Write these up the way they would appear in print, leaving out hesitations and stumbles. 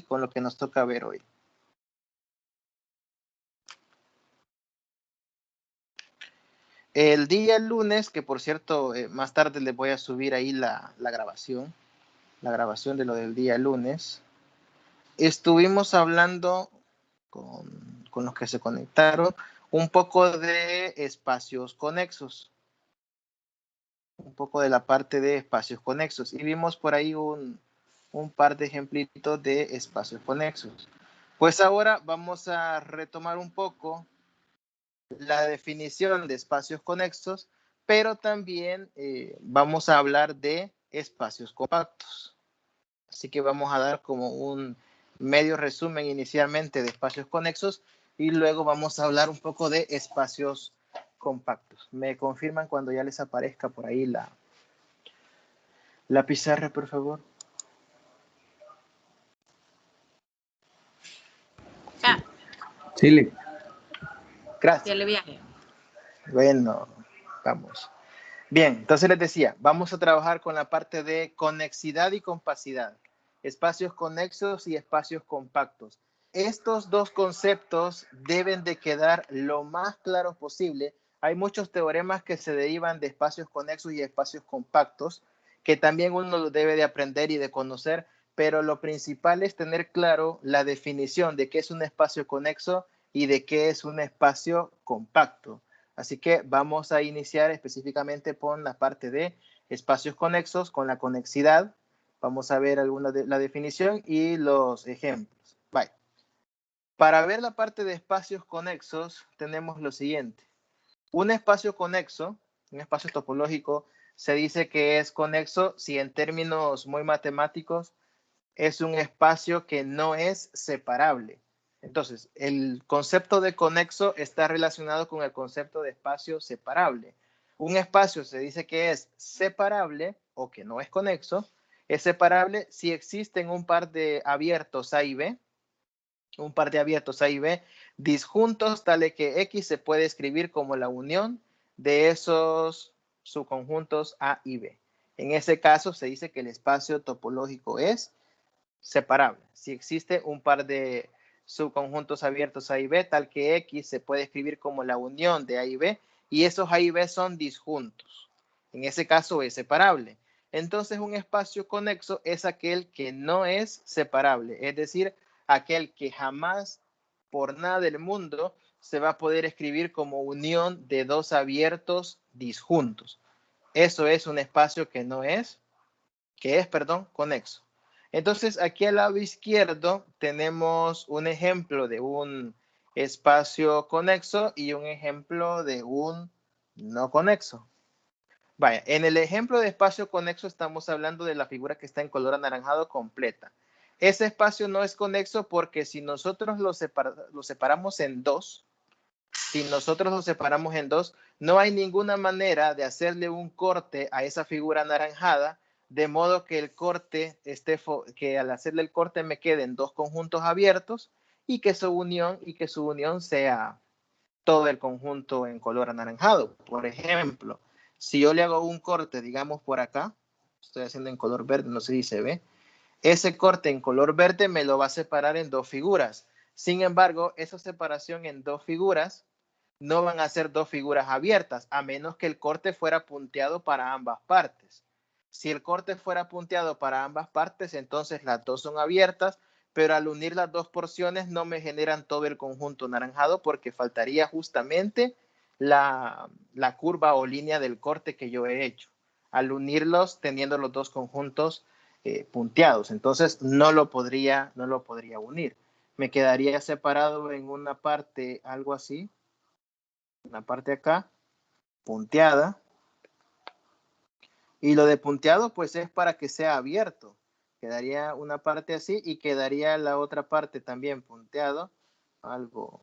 con lo que nos toca ver hoy. El día lunes, que por cierto, más tarde les voy a subir ahí la grabación de lo del día lunes, estuvimos hablando con los que se conectaron un poco de espacios conexos, un poco de la parte de espacios conexos, y vimos por ahí un par de ejemplitos de espacios conexos. Pues ahora vamos a retomar un poco la definición de espacios conexos, pero también vamos a hablar de espacios compactos. Así que vamos a dar como un medio resumen inicialmente de espacios conexos y luego vamos a hablar un poco de espacios compactos. ¿Me confirman cuando ya les aparezca por ahí la pizarra, por favor? Ya. Sí. Gracias. Ya le viaje. Bueno, vamos. Bien, entonces les decía, vamos a trabajar con la parte de conexidad y compacidad, espacios conexos y espacios compactos. Estos dos conceptos deben de quedar lo más claros posible. Hay muchos teoremas que se derivan de espacios conexos y espacios compactos, que también uno lo debe de aprender y de conocer, pero lo principal es tener claro la definición de qué es un espacio conexo y de qué es un espacio compacto. Así que vamos a iniciar específicamente con la parte de espacios conexos, con la conexidad. Vamos a ver alguna de la definición y los ejemplos. Bye. Para ver la parte de espacios conexos, tenemos lo siguiente. Un espacio conexo, un espacio topológico, se dice que es conexo si en términos muy matemáticos es un espacio que no es separable. Entonces, el concepto de conexo está relacionado con el concepto de espacio separable. Un espacio se dice que es separable o que no es conexo. Es separable si existen un par de abiertos A y B, disjuntos, tales que X se puede escribir como la unión de esos subconjuntos A y B. En ese caso, se dice que el espacio topológico es separable. Si existe un par de subconjuntos abiertos A y B, tal que X se puede escribir como la unión de A y B, y esos A y B son disjuntos. En ese caso es separable. Entonces, un espacio conexo es aquel que no es separable, es decir, aquel que jamás, por nada del mundo, se va a poder escribir como unión de dos abiertos disjuntos. Eso es un espacio que es conexo. Entonces, aquí al lado izquierdo tenemos un ejemplo de un espacio conexo y un ejemplo de un no conexo. Vaya, en el ejemplo de espacio conexo estamos hablando de la figura que está en color anaranjado completa. Ese espacio no es conexo porque si nosotros lo separamos en dos, no hay ninguna manera de hacerle un corte a esa figura anaranjada, de modo que el corte que al hacerle el corte me queden dos conjuntos abiertos y que su unión sea todo el conjunto en color anaranjado. Por ejemplo, si yo le hago un corte, digamos por acá, estoy haciendo en color verde, no sé si se ve, ese corte en color verde me lo va a separar en dos figuras. Sin embargo, esa separación en dos figuras no van a ser dos figuras abiertas, a menos que el corte fuera punteado para ambas partes. Si el corte fuera punteado para ambas partes, entonces las dos son abiertas, pero al unir las dos porciones no me generan todo el conjunto anaranjado porque faltaría justamente la curva o línea del corte que yo he hecho. Al unirlos, teniendo los dos conjuntos punteados, entonces no lo podría unir. Me quedaría separado en una parte algo así, una parte acá, punteada. Y lo de punteado, pues es para que sea abierto. Quedaría una parte así y quedaría la otra parte también punteado. Algo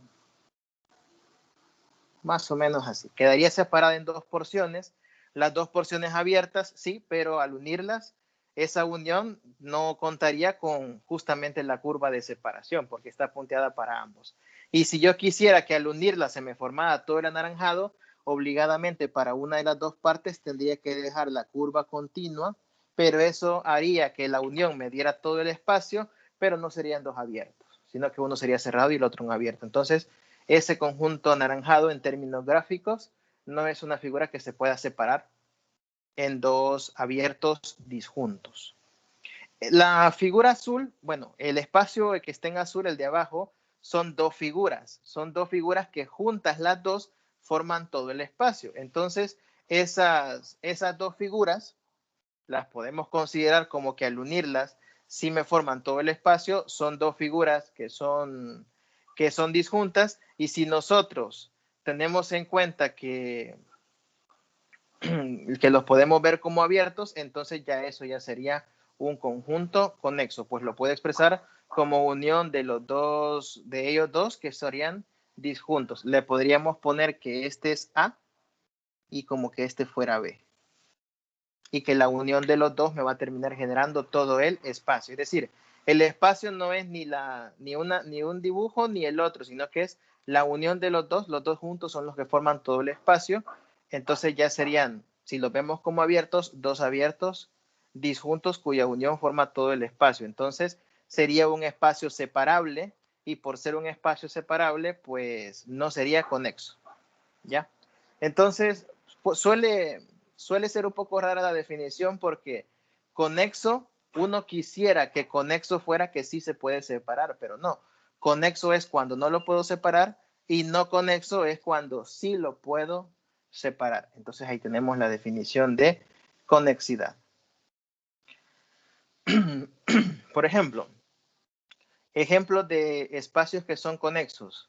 más o menos así. Quedaría separada en dos porciones. Las dos porciones abiertas, sí, pero al unirlas, esa unión no contaría con justamente la curva de separación porque está punteada para ambos. Y si yo quisiera que al unirlas se me formara todo el anaranjado, obligadamente para una de las dos partes tendría que dejar la curva continua, pero eso haría que la unión me diera todo el espacio, pero no serían dos abiertos, sino que uno sería cerrado y el otro un abierto. Entonces, ese conjunto anaranjado en términos gráficos no es una figura que se pueda separar en dos abiertos disjuntos. La figura azul, bueno, el espacio que está en azul, el de abajo, son dos figuras que juntas las dos forman todo el espacio. Entonces, esas dos figuras las podemos considerar como que al unirlas, si me forman todo el espacio, son dos figuras que son disjuntas, y si nosotros tenemos en cuenta que los podemos ver como abiertos, entonces ya eso ya sería un conjunto conexo, pues lo puede expresar como unión de los dos, de ellos dos que serían disjuntos. Le podríamos poner que este es A y como que este fuera B. Y que la unión de los dos me va a terminar generando todo el espacio. Es decir, el espacio no es ni un dibujo ni el otro, sino que es la unión de los dos juntos son los que forman todo el espacio. Entonces ya serían, si los vemos como abiertos, dos abiertos disjuntos cuya unión forma todo el espacio. Entonces sería un espacio separable, y por ser un espacio separable, pues no sería conexo. ¿Ya? Entonces, pues suele ser un poco rara la definición, porque conexo, uno quisiera que conexo fuera que sí se puede separar, pero no. Conexo es cuando no lo puedo separar, y no conexo es cuando sí lo puedo separar. Entonces ahí tenemos la definición de conexidad. Por ejemplo, ejemplos de espacios que son conexos.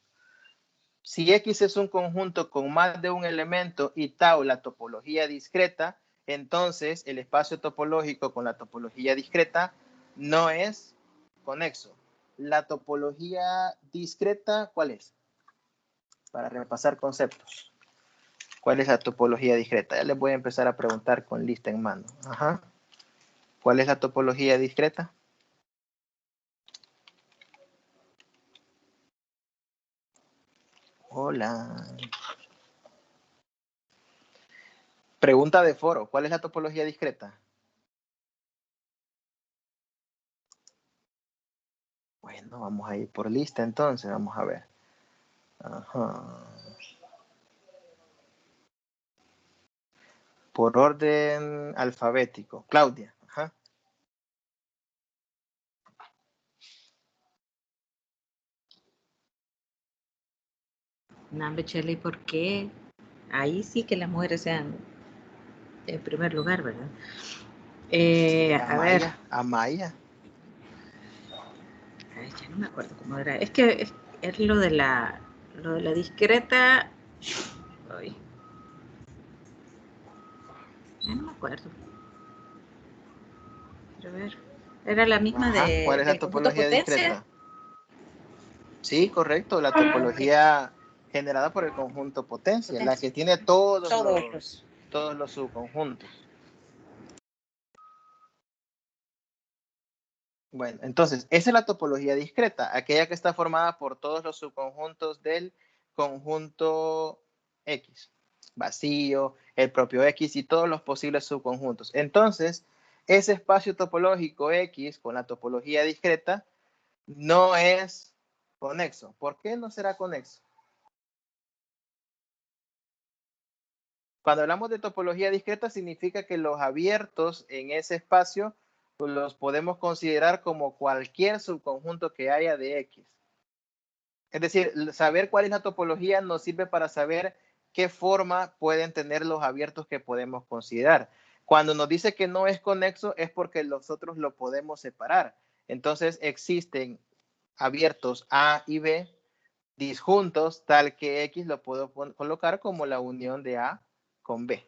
Si X es un conjunto con más de un elemento y tau la topología discreta, entonces el espacio topológico con la topología discreta no es conexo. La topología discreta, ¿cuál es? Para repasar conceptos. ¿Cuál es la topología discreta? Ya les voy a empezar a preguntar con lista en mano. Ajá. ¿Cuál es la topología discreta? Hola. Pregunta de foro. ¿Cuál es la topología discreta? Bueno, vamos a ir por lista entonces. Vamos a ver. Ajá. Por orden alfabético. Claudia. Ajá. No, Chele, ¿por qué? Ahí sí que las mujeres sean en primer lugar, ¿verdad? A ver. Amaya. Ay, ya no me acuerdo cómo era. Es que es lo de la discreta. Ay. Ya no me acuerdo. Pero a ver. Era la misma. Ajá. ¿Cuál es la del conjunto topología potencia. discreta? Sí, correcto. La topología generada por el conjunto potencia, la que tiene todos los subconjuntos. Bueno, entonces, esa es la topología discreta, aquella que está formada por todos los subconjuntos del conjunto X, vacío, el propio X y todos los posibles subconjuntos. Entonces, ese espacio topológico X con la topología discreta no es conexo. ¿Por qué no será conexo? Cuando hablamos de topología discreta, significa que los abiertos en ese espacio pues, los podemos considerar como cualquier subconjunto que haya de X. Es decir, saber cuál es la topología nos sirve para saber qué forma pueden tener los abiertos que podemos considerar. Cuando nos dice que no es conexo es porque nosotros lo podemos separar. Entonces existen abiertos A y B disjuntos, tal que X lo puedo colocar como la unión de A con B.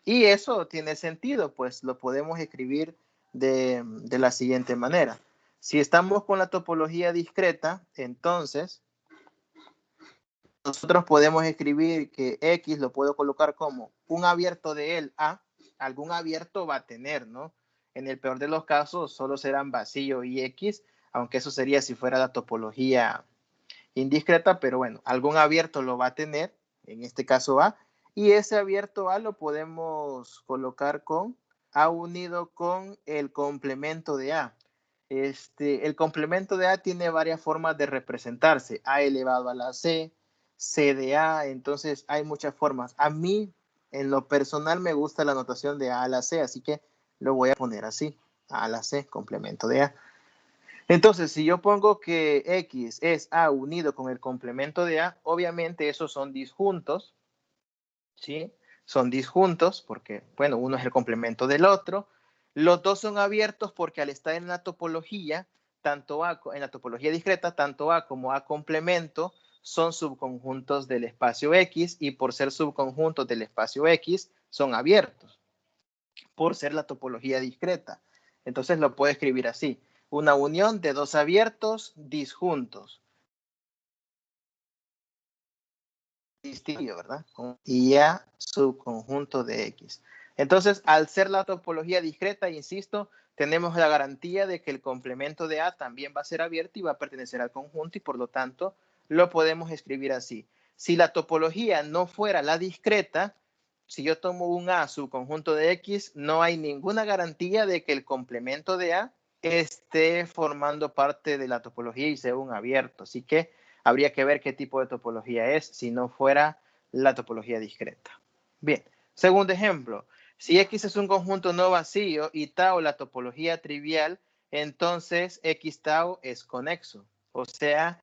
Y eso tiene sentido, pues lo podemos escribir de la siguiente manera. Si estamos con la topología discreta, entonces nosotros podemos escribir que X lo puedo colocar como un abierto de él A, algún abierto va a tener, ¿no? En el peor de los casos solo serán vacío y X, aunque eso sería si fuera la topología indiscreta, pero bueno, algún abierto lo va a tener, en este caso A, y ese abierto A lo podemos colocar con A unido con el complemento de A. El complemento de A tiene varias formas de representarse. A elevado a la C, C de A, entonces hay muchas formas. A mí, en lo personal, me gusta la notación de A a la C, así que lo voy a poner así. A a la C, complemento de A. Entonces, si yo pongo que X es A unido con el complemento de A, obviamente esos son disjuntos, ¿sí? Son disjuntos porque, bueno, uno es el complemento del otro. Los dos son abiertos porque al estar en la topología, tanto A, en la topología discreta, tanto A como A complemento son subconjuntos del espacio X y por ser subconjuntos del espacio X son abiertos, por ser la topología discreta. Entonces lo puedo escribir así. Una unión de dos abiertos disjuntos. Distinto, ¿verdad? Y A subconjunto de X. Entonces, al ser la topología discreta, insisto, tenemos la garantía de que el complemento de A también va a ser abierto y va a pertenecer al conjunto y por lo tanto lo podemos escribir así. Si la topología no fuera la discreta, si yo tomo un A subconjunto de X, no hay ninguna garantía de que el complemento de A esté formando parte de la topología y sea un abierto. Así que habría que ver qué tipo de topología es si no fuera la topología discreta. Bien, segundo ejemplo. Si X es un conjunto no vacío y tau la topología trivial, entonces X tau es conexo. O sea,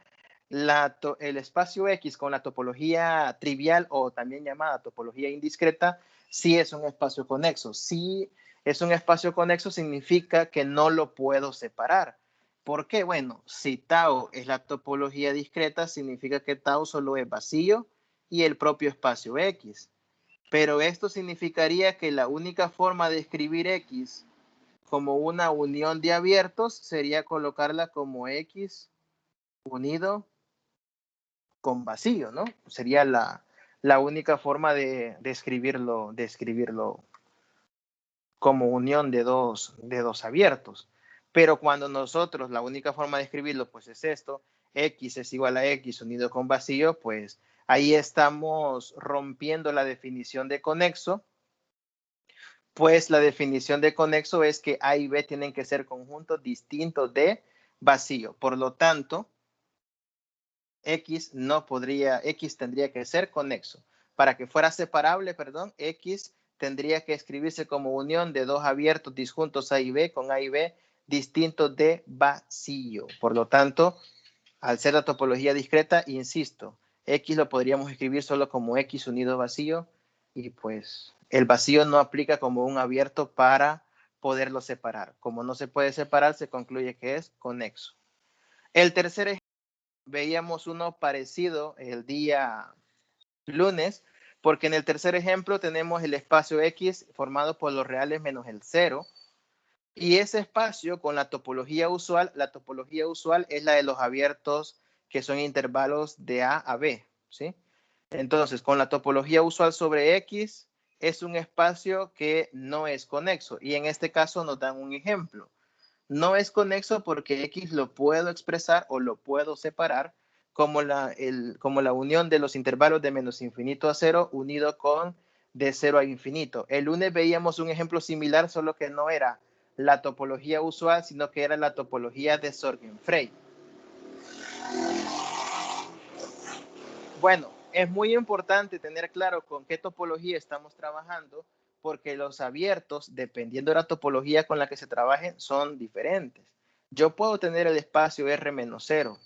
el espacio X con la topología trivial o también llamada topología indiscreta, sí es un espacio conexo. Si es un espacio conexo significa que no lo puedo separar. ¿Por qué? Bueno, si tau es la topología discreta, significa que tau solo es vacío y el propio espacio X. Pero esto significaría que la única forma de escribir X como una unión de abiertos sería colocarla como X unido con vacío, ¿no? Sería la única forma de escribirlo como unión de dos abiertos. Pero cuando nosotros, la única forma de escribirlo, pues es esto, X es igual a X unido con vacío, pues ahí estamos rompiendo la definición de conexo, pues la definición de conexo es que A y B tienen que ser conjuntos distintos de vacío. Por lo tanto, X tendría que ser conexo. Para que fuera separable, perdón, X tendría que escribirse como unión de dos abiertos disjuntos A y B con A y B distintos de vacío. Por lo tanto, al ser la topología discreta, insisto, X lo podríamos escribir solo como X unido vacío y pues el vacío no aplica como un abierto para poderlo separar. Como no se puede separar, se concluye que es conexo. El tercer ejemplo, veíamos uno parecido el día lunes, porque en el tercer ejemplo tenemos el espacio X formado por los reales menos el 0. Y ese espacio con la topología usual es la de los abiertos que son intervalos de A a B, ¿sí? Entonces, con la topología usual sobre X es un espacio que no es conexo. Y en este caso nos dan un ejemplo. No es conexo porque X lo puedo expresar o lo puedo separar como la unión de los intervalos de menos infinito a 0 unido con de 0 a infinito. El lunes veíamos un ejemplo similar, solo que no era la topología usual, sino que era la topología de Sorgenfrey. Bueno, es muy importante tener claro con qué topología estamos trabajando, porque los abiertos, dependiendo de la topología con la que se trabajen, son diferentes. Yo puedo tener el espacio R-0,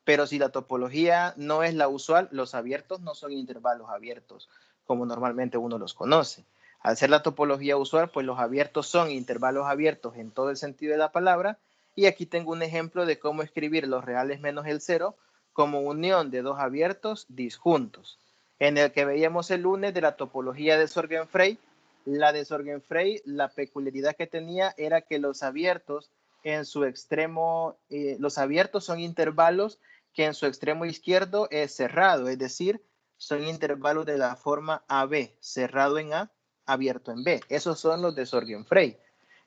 pero si la topología no es la usual, los abiertos no son intervalos abiertos, como normalmente uno los conoce. Al ser la topología usual, pues los abiertos son intervalos abiertos en todo el sentido de la palabra, y aquí tengo un ejemplo de cómo escribir los reales menos el 0 como unión de dos abiertos disjuntos, en el que veíamos el lunes de la topología de Sorgenfrey. La de Sorgenfrey, la peculiaridad que tenía era que los abiertos en su extremo, los abiertos son intervalos que en su extremo izquierdo es cerrado, es decir, son intervalos de la forma AB, cerrado en A, abierto en B. Esos son los de Sorgenfrey.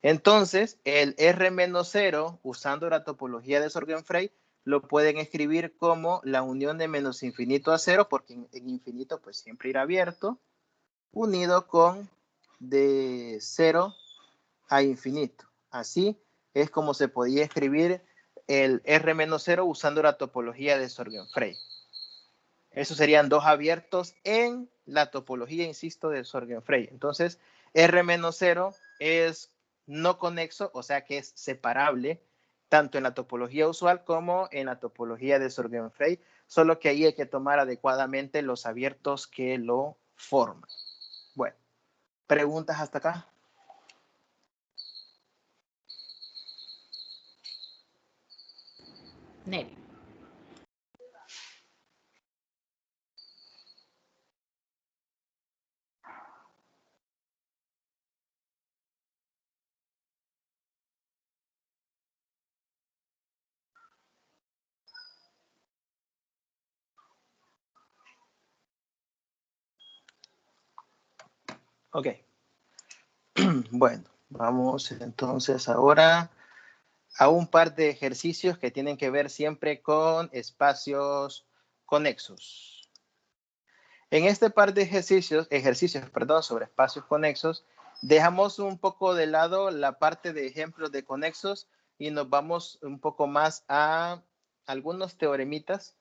Entonces, el R-0, usando la topología de Sorgenfrey, lo pueden escribir como la unión de menos infinito a 0, porque en infinito pues siempre irá abierto, unido con de 0 a infinito. Así, es como se podía escribir el R-0 usando la topología de Sorgenfrey. Esos serían dos abiertos en la topología, insisto, de Sorgenfrey. Entonces, R-0 es no conexo, o sea que es separable, tanto en la topología usual como en la topología de Sorgenfrey, solo que ahí hay que tomar adecuadamente los abiertos que lo forman. Bueno, ¿preguntas hasta acá? Nelly. Ok. Bueno, vamos entonces ahora a un par de ejercicios que tienen que ver siempre con espacios conexos. En este par de ejercicios, sobre espacios conexos, dejamos un poco de lado la parte de ejemplos de conexos y nos vamos un poco más a algunos teoremitas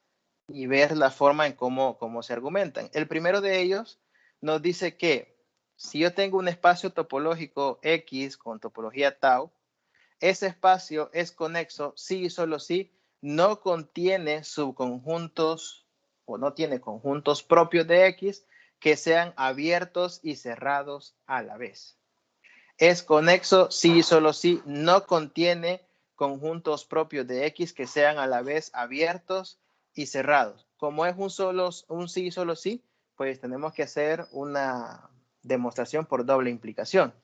y ver la forma en cómo se argumentan. El primero de ellos nos dice que si yo tengo un espacio topológico X con topología tau, ese espacio es conexo si y solo si no contiene subconjuntos o no tiene conjuntos propios de X que sean abiertos y cerrados a la vez. Es conexo si y solo si no contiene conjuntos propios de X que sean a la vez abiertos y cerrados. Como es un sí y solo sí, pues tenemos que hacer una demostración por doble implicación.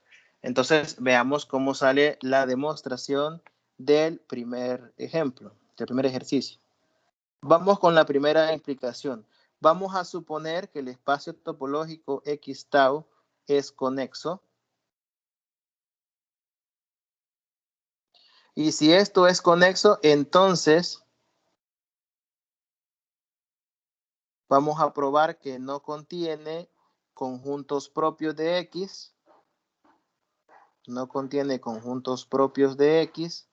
Entonces, veamos cómo sale la demostración del primer ejemplo, del primer ejercicio. Vamos con la primera implicación. Vamos a suponer que el espacio topológico X tau es conexo. Y si esto es conexo, entonces vamos a probar que no contiene conjuntos propios de X. No contiene conjuntos propios de X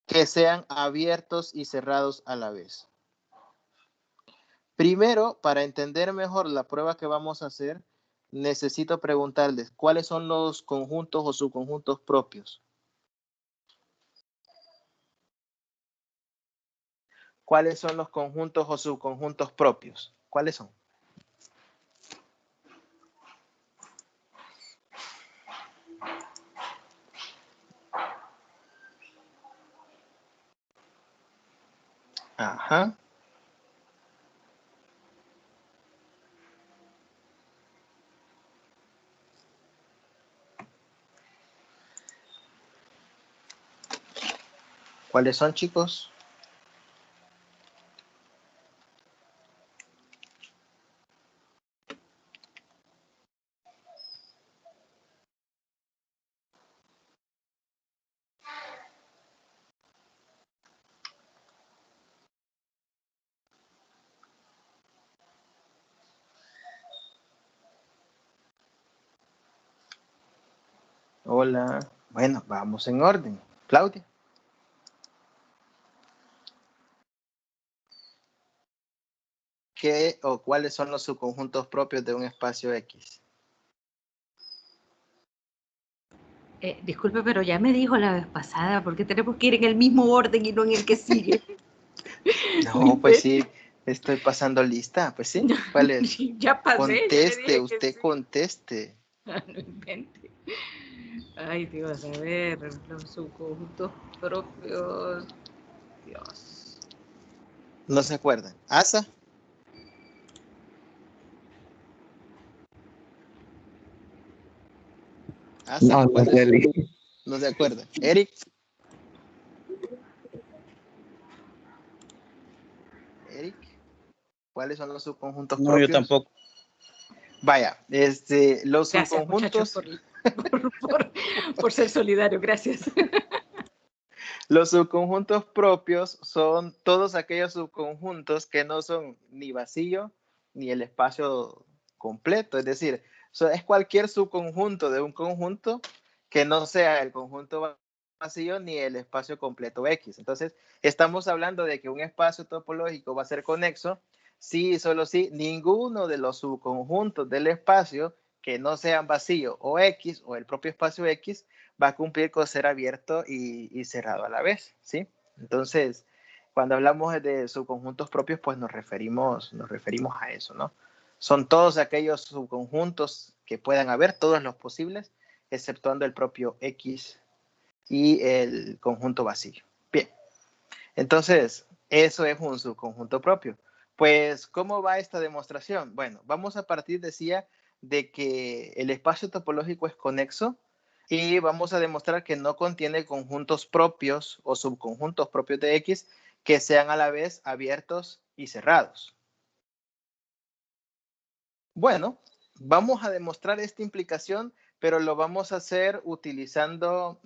que sean abiertos y cerrados a la vez. Primero, para entender mejor la prueba que vamos a hacer, necesito preguntarles cuáles son los conjuntos o subconjuntos propios. ¿Cuáles son los conjuntos o subconjuntos propios? ¿Cuáles son? Ajá. ¿Cuáles son, chicos? Hola. Bueno, vamos en orden. Claudia. ¿Qué o cuáles son los subconjuntos propios de un espacio X? Disculpe, pero ya me dijo la vez pasada, ¿por qué tenemos que ir en el mismo orden y no en el que sigue? No, pues sí, estoy pasando lista. Pues sí, ¿cuál es? Ya pasé, ya le Conteste, dije que usted sí. conteste. No invente. Ay, Dios, a ver, los subconjuntos propios. Dios. ¿No se acuerdan? ¿Asa? ¿Asa? No, ¿Cuál es? Nelly. No se acuerda. ¿Eric? ¿Eric? ¿Cuáles son los subconjuntos No, yo propios? tampoco. Vaya, los Gracias, muchachos, subconjuntos, por ser solidario, gracias. los subconjuntos propios son todos aquellos subconjuntos que no son ni vacío ni el espacio completo. Es decir, es cualquier subconjunto de un conjunto que no sea el conjunto vacío ni el espacio completo X. Entonces, estamos hablando de que un espacio topológico va a ser conexo si y solo si ninguno de los subconjuntos del espacio que no sean vacío o X o el propio espacio X va a cumplir con ser abierto y cerrado a la vez, ¿sí? Entonces, cuando hablamos de subconjuntos propios, pues nos referimos a eso, ¿no? Son todos aquellos subconjuntos que puedan haber, todos los posibles, exceptuando el propio X y el conjunto vacío. Bien, entonces, eso es un subconjunto propio. Pues, ¿cómo va esta demostración? Bueno, vamos a partir, decía, de que el espacio topológico es conexo y vamos a demostrar que no contiene conjuntos propios o subconjuntos propios de X que sean a la vez abiertos y cerrados. Bueno, vamos a demostrar esta implicación, pero lo vamos a hacer utilizando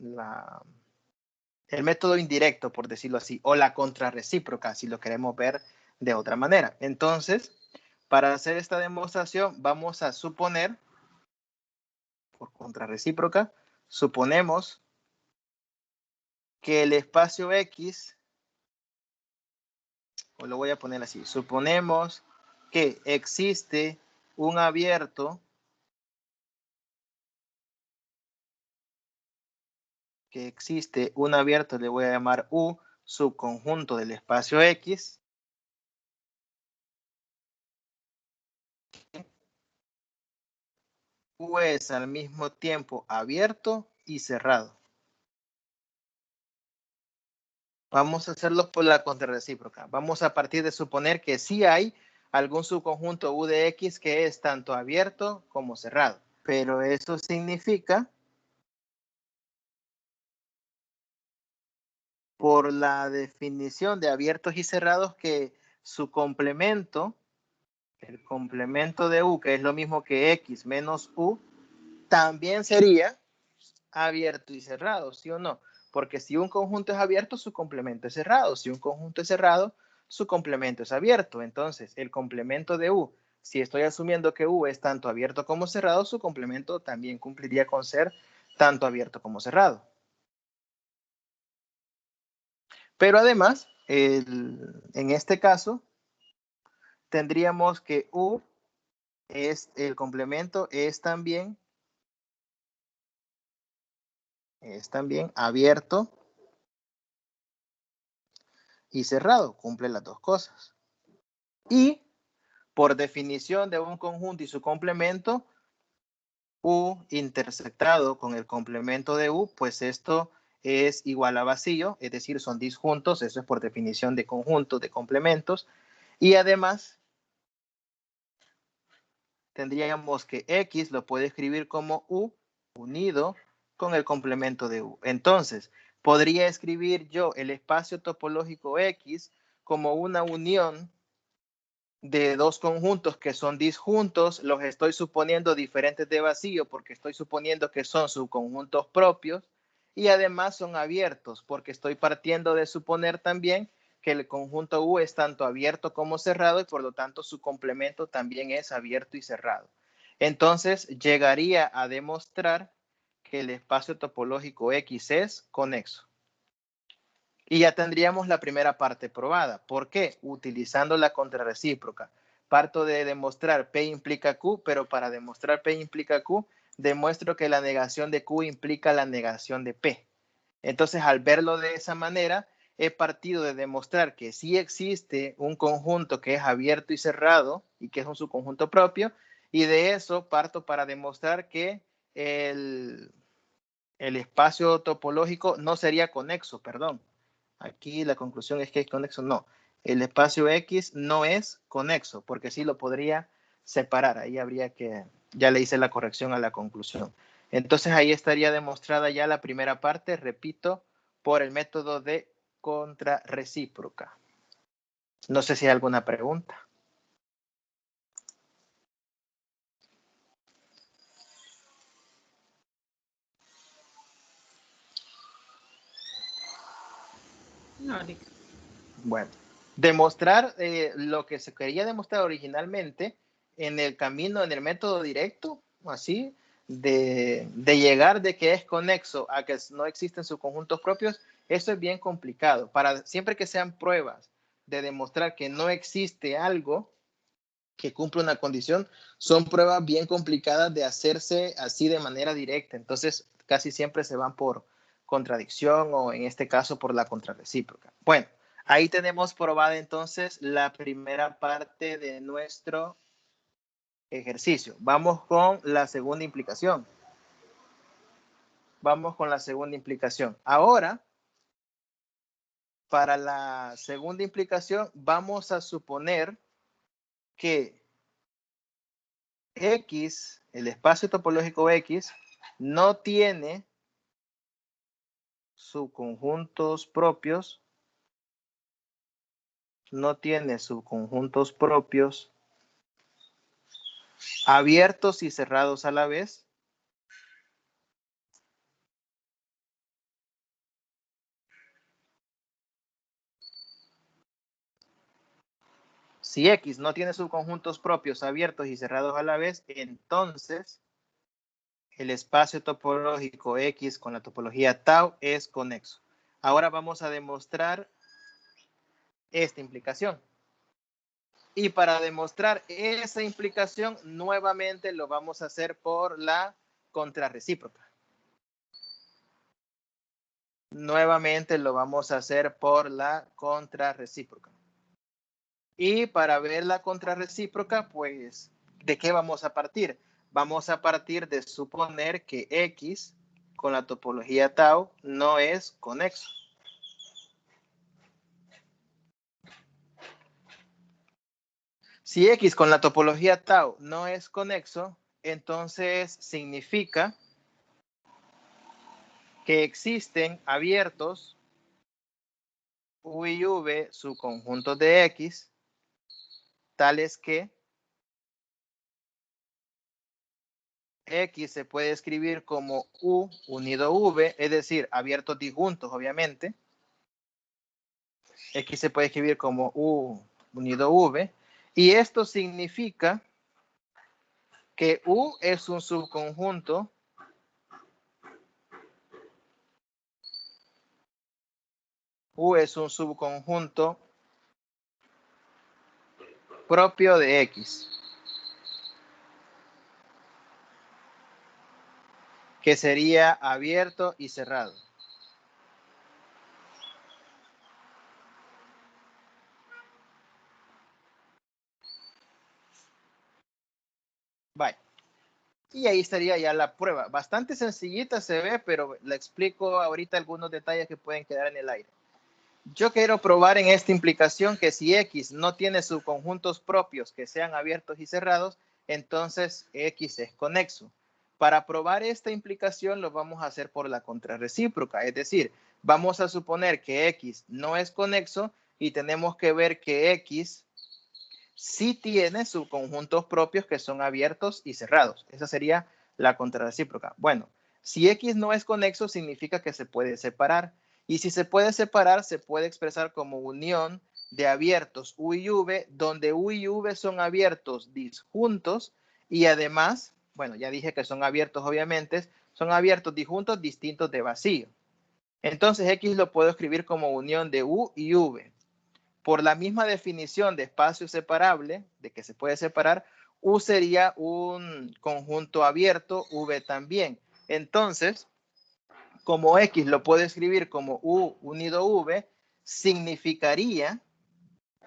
el método indirecto, por decirlo así, o la contrarrecíproca, si lo queremos ver de otra manera. Entonces, para hacer esta demostración, vamos a suponer, por contrarrecíproca, suponemos que el espacio X, o lo voy a poner así, suponemos que existe un abierto le voy a llamar U, subconjunto del espacio X. U es al mismo tiempo abierto y cerrado. Vamos a hacerlo por la contrarrecíproca. Vamos a partir de suponer que sí hay algún subconjunto U de X que es tanto abierto como cerrado. Pero eso significa, por la definición de abiertos y cerrados, que su complemento, el complemento de U, que es lo mismo que X menos U, también sería abierto y cerrado, ¿sí o no? Porque si un conjunto es abierto, su complemento es cerrado. Si un conjunto es cerrado, su complemento es abierto. Entonces, el complemento de U, si estoy asumiendo que U es tanto abierto como cerrado, su complemento también cumpliría con ser tanto abierto como cerrado. Pero además, en este caso, tendríamos que U es el complemento es también abierto y cerrado, cumple las dos cosas. Y por definición de un conjunto y su complemento, U intersectado con el complemento de U, pues esto es igual a vacío, es decir, son disjuntos, eso es por definición de conjuntos, de complementos, y además tendríamos que X lo puede escribir como U unido con el complemento de U. Entonces, podría escribir yo el espacio topológico X como una unión de dos conjuntos que son disjuntos, los estoy suponiendo diferentes de vacío porque estoy suponiendo que son subconjuntos propios y además son abiertos porque estoy partiendo de suponer también que el conjunto U es tanto abierto como cerrado y por lo tanto su complemento también es abierto y cerrado. Entonces llegaría a demostrar que el espacio topológico X es conexo. Y ya tendríamos la primera parte probada. ¿Por qué? Utilizando la contrarrecíproca. Parto de demostrar P implica Q, pero para demostrar P implica Q, demuestro que la negación de Q implica la negación de P. Entonces, al verlo de esa manera, he partido de demostrar que sí existe un conjunto que es abierto y cerrado y que es un subconjunto propio, y de eso parto para demostrar que el espacio topológico no sería conexo, perdón. Aquí la conclusión es que es conexo. No, el espacio X no es conexo, porque sí lo podría separar. Ahí habría que, ya le hice la corrección a la conclusión. Entonces ahí estaría demostrada ya la primera parte, repito, por el método de contrarrecíproca. No sé si hay alguna pregunta. No, Rick. Bueno, demostrar lo que se quería demostrar originalmente en el camino, en el método directo, así, de llegar de que es conexo a que no existen sus conjuntos propios, eso es bien complicado. Siempre que sean pruebas de demostrar que no existe algo que cumple una condición, son pruebas bien complicadas de hacerse así de manera directa. Entonces, casi siempre se van por contradicción o en este caso por la contrarrecíproca. Bueno, ahí tenemos probada entonces la primera parte de nuestro ejercicio. Vamos con la segunda implicación. Vamos con la segunda implicación. Ahora, para la segunda implicación, vamos a suponer que X, el espacio topológico X, no tiene subconjuntos propios, abiertos y cerrados a la vez. Si X no tiene subconjuntos propios abiertos y cerrados a la vez, entonces el espacio topológico X con la topología tau es conexo. Ahora vamos a demostrar esta implicación. Y para demostrar esa implicación, nuevamente lo vamos a hacer por la contrarrecíproca. Nuevamente lo vamos a hacer por la contrarrecíproca. Y para ver la contrarrecíproca, pues, ¿de qué vamos a partir? Vamos a partir de suponer que X con la topología tau no es conexo. Si X con la topología tau no es conexo, entonces significa que existen abiertos U y V subconjuntos de X, tales que X se puede escribir como U unido V, es decir, abiertos disjuntos, obviamente. X se puede escribir como U unido V. Y esto significa que U es un subconjunto propio de X, que sería abierto y cerrado. Bye. Y ahí estaría ya la prueba. Bastante sencillita se ve, pero le explico ahorita algunos detalles que pueden quedar en el aire. Yo quiero probar en esta implicación que si X no tiene subconjuntos propios que sean abiertos y cerrados, entonces X es conexo. Para probar esta implicación lo vamos a hacer por la contrarrecíproca, es decir, vamos a suponer que X no es conexo y tenemos que ver que X sí tiene subconjuntos propios que son abiertos y cerrados. Esa sería la contrarrecíproca. Bueno, si X no es conexo, significa que se puede separar. Y si se puede separar, se puede expresar como unión de abiertos U y V, donde U y V son abiertos disjuntos y además, bueno, ya dije que son abiertos obviamente, son abiertos disjuntos distintos de vacío. Entonces X lo puedo escribir como unión de U y V. Por la misma definición de espacio separable, de que se puede separar, U sería un conjunto abierto, V también. Entonces, como X lo puedo escribir como U unido V, significaría,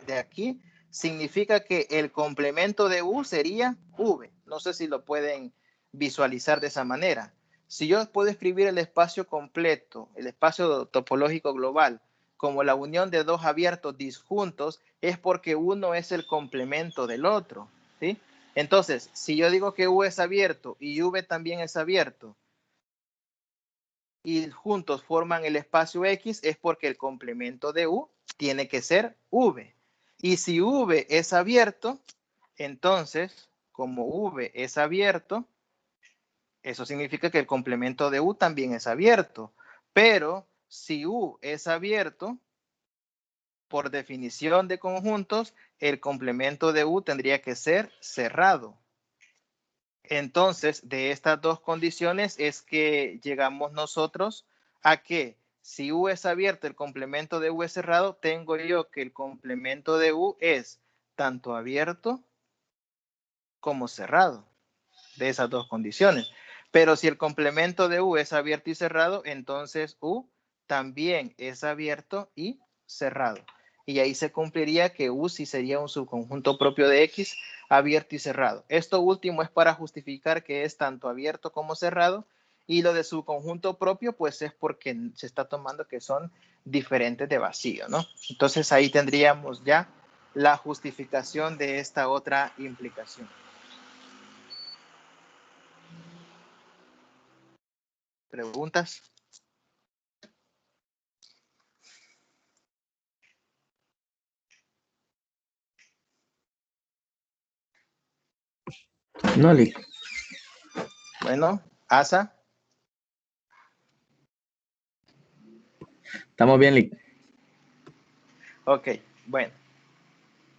de aquí, significa que el complemento de U sería V. No sé si lo pueden visualizar de esa manera. Si yo puedo escribir el espacio completo, el espacio topológico global, como la unión de dos abiertos disjuntos, es porque uno es el complemento del otro, ¿sí? Entonces, si yo digo que U es abierto y V también es abierto, y juntos forman el espacio X, es porque el complemento de U tiene que ser V. Y si V es abierto, entonces, como V es abierto, eso significa que el complemento de U también es abierto. Pero si U es abierto, por definición de conjuntos, el complemento de U tendría que ser cerrado. Entonces, de estas dos condiciones es que llegamos nosotros a que si U es abierto, el complemento de U es cerrado, tengo yo que el complemento de U es tanto abierto como cerrado, de esas dos condiciones. Pero si el complemento de U es abierto y cerrado, entonces U también es abierto y cerrado. Y ahí se cumpliría que U sí sería un subconjunto propio de X abierto y cerrado. Esto último es para justificar que es tanto abierto como cerrado, y lo de subconjunto propio pues es porque se está tomando que son diferentes de vacío, ¿no? Entonces ahí tendríamos ya la justificación de esta otra implicación. ¿Preguntas? No, Lick. Bueno, Asa. Estamos bien, Lick. Ok, bueno.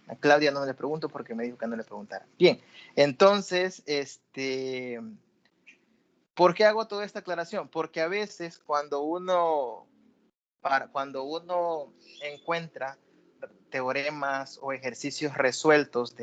A Claudia no le pregunto porque me dijo que no le preguntara. Bien, entonces, ¿por qué hago toda esta aclaración? Porque a veces cuando uno encuentra teoremas o ejercicios resueltos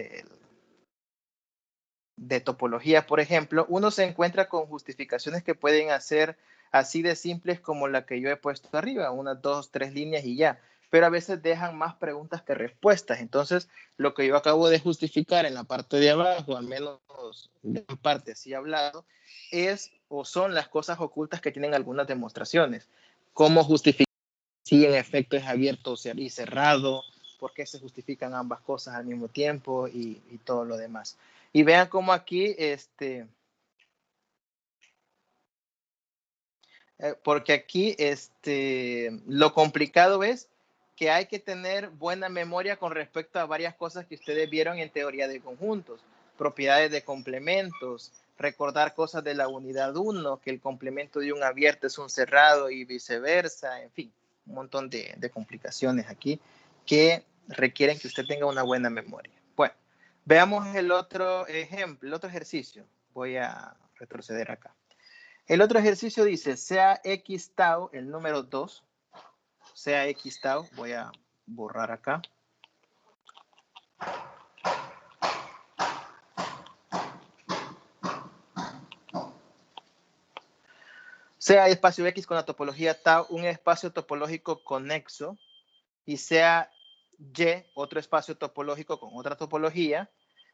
de topología, por ejemplo, uno se encuentra con justificaciones que pueden hacer así de simples como la que yo he puesto arriba, unas 2, 3 líneas y ya, pero a veces dejan más preguntas que respuestas. Entonces, lo que yo acabo de justificar en la parte de abajo, al menos en parte así hablado, es o son las cosas ocultas que tienen algunas demostraciones. ¿Cómo justificar si en efecto es abierto y cerrado? ¿Por qué se justifican ambas cosas al mismo tiempo y todo lo demás? Y vean cómo aquí, porque aquí lo complicado es que hay que tener buena memoria con respecto a varias cosas que ustedes vieron en teoría de conjuntos, propiedades de complementos, recordar cosas de la unidad 1, que el complemento de un abierto es un cerrado y viceversa, en fin, un montón de complicaciones aquí que requieren que usted tenga una buena memoria. Bueno, veamos el otro ejemplo, el otro ejercicio. Voy a retroceder acá. El otro ejercicio dice, sea X tau, el número 2, sea X tau, voy a borrar acá. Sea espacio X con la topología tau un espacio topológico conexo y sea Y otro espacio topológico con otra topología,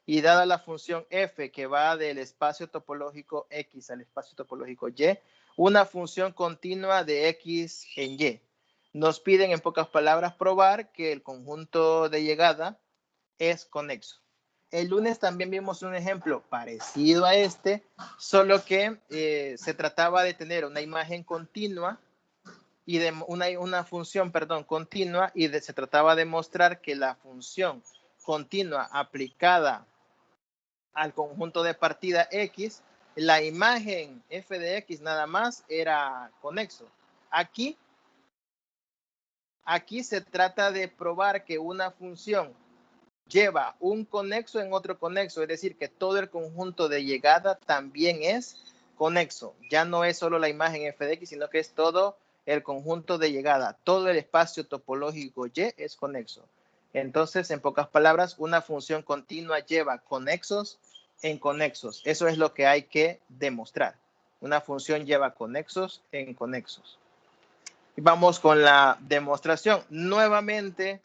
y dada la función f que va del espacio topológico X al espacio topológico Y, una función continua de X en Y. Nos piden en pocas palabras probar que el conjunto de llegada es conexo. El lunes también vimos un ejemplo parecido a este, solo que se trataba de tener una imagen continua y de una función, perdón, continua, y se trataba de mostrar que la función continua aplicada al conjunto de partida X, la imagen f de X nada más era conexo. Aquí se trata de probar que una función lleva un conexo en otro conexo, es decir, que todo el conjunto de llegada también es conexo. Ya no es solo la imagen f de X, sino que es todo el conjunto de llegada. Todo el espacio topológico Y es conexo. Entonces, en pocas palabras, una función continua lleva conexos en conexos. Eso es lo que hay que demostrar. Una función lleva conexos en conexos. Y vamos con la demostración. Nuevamente,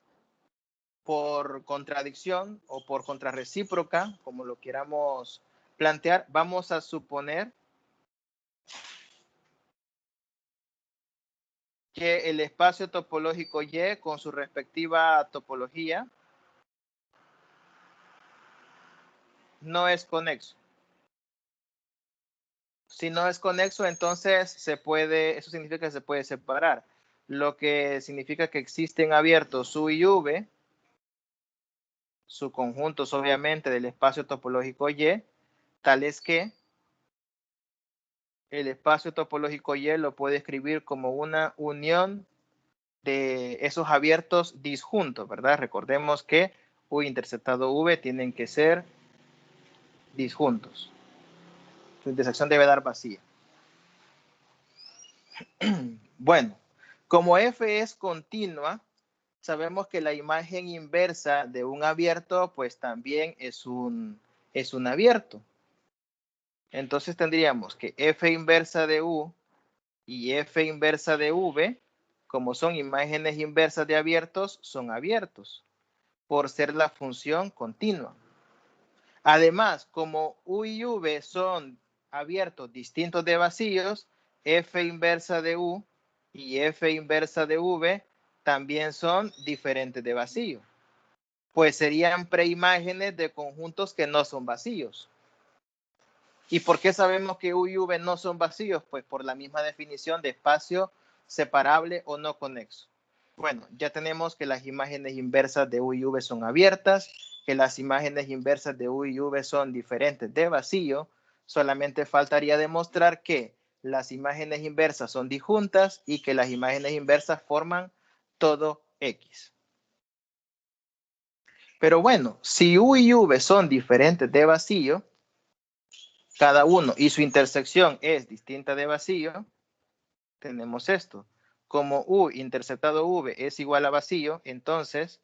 por contradicción o por contrarrecíproca, como lo queramos plantear, vamos a suponer que el espacio topológico Y con su respectiva topología no es conexo. Si no es conexo, entonces eso significa que se puede separar, lo que significa que existen abiertos U y V, subconjuntos obviamente del espacio topológico Y, tales que el espacio topológico Y lo puede escribir como una unión de esos abiertos disjuntos, ¿verdad? Recordemos que U interceptado V tienen que ser disjuntos. Su intersección debe dar vacía. Bueno, como F es continua, sabemos que la imagen inversa de un abierto, pues también es un abierto. Entonces tendríamos que F inversa de U y F inversa de V, como son imágenes inversas de abiertos, son abiertos, por ser la función continua. Además, como U y V son abiertos distintos de vacíos, F inversa de U y F inversa de V también son diferentes de vacío, pues serían preimágenes de conjuntos que no son vacíos. ¿Y por qué sabemos que U y V no son vacíos? Pues por la misma definición de espacio separable o no conexo. Bueno, ya tenemos que las imágenes inversas de U y V son abiertas, que las imágenes inversas de U y V son diferentes de vacío. Solamente faltaría demostrar que las imágenes inversas son disjuntas y que las imágenes inversas forman todo X. Pero bueno, si U y V son diferentes de vacío, cada uno y su intersección es distinta de vacío, tenemos esto. Como U interceptado V es igual a vacío, entonces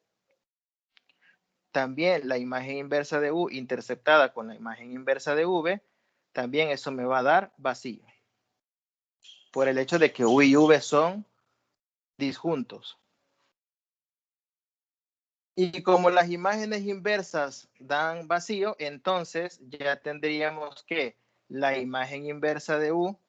también la imagen inversa de U interceptada con la imagen inversa de V, también eso me va a dar vacío. Por el hecho de que U y V son disjuntos. Y como las imágenes inversas dan vacío, entonces ya tendríamos que la imagen inversa de U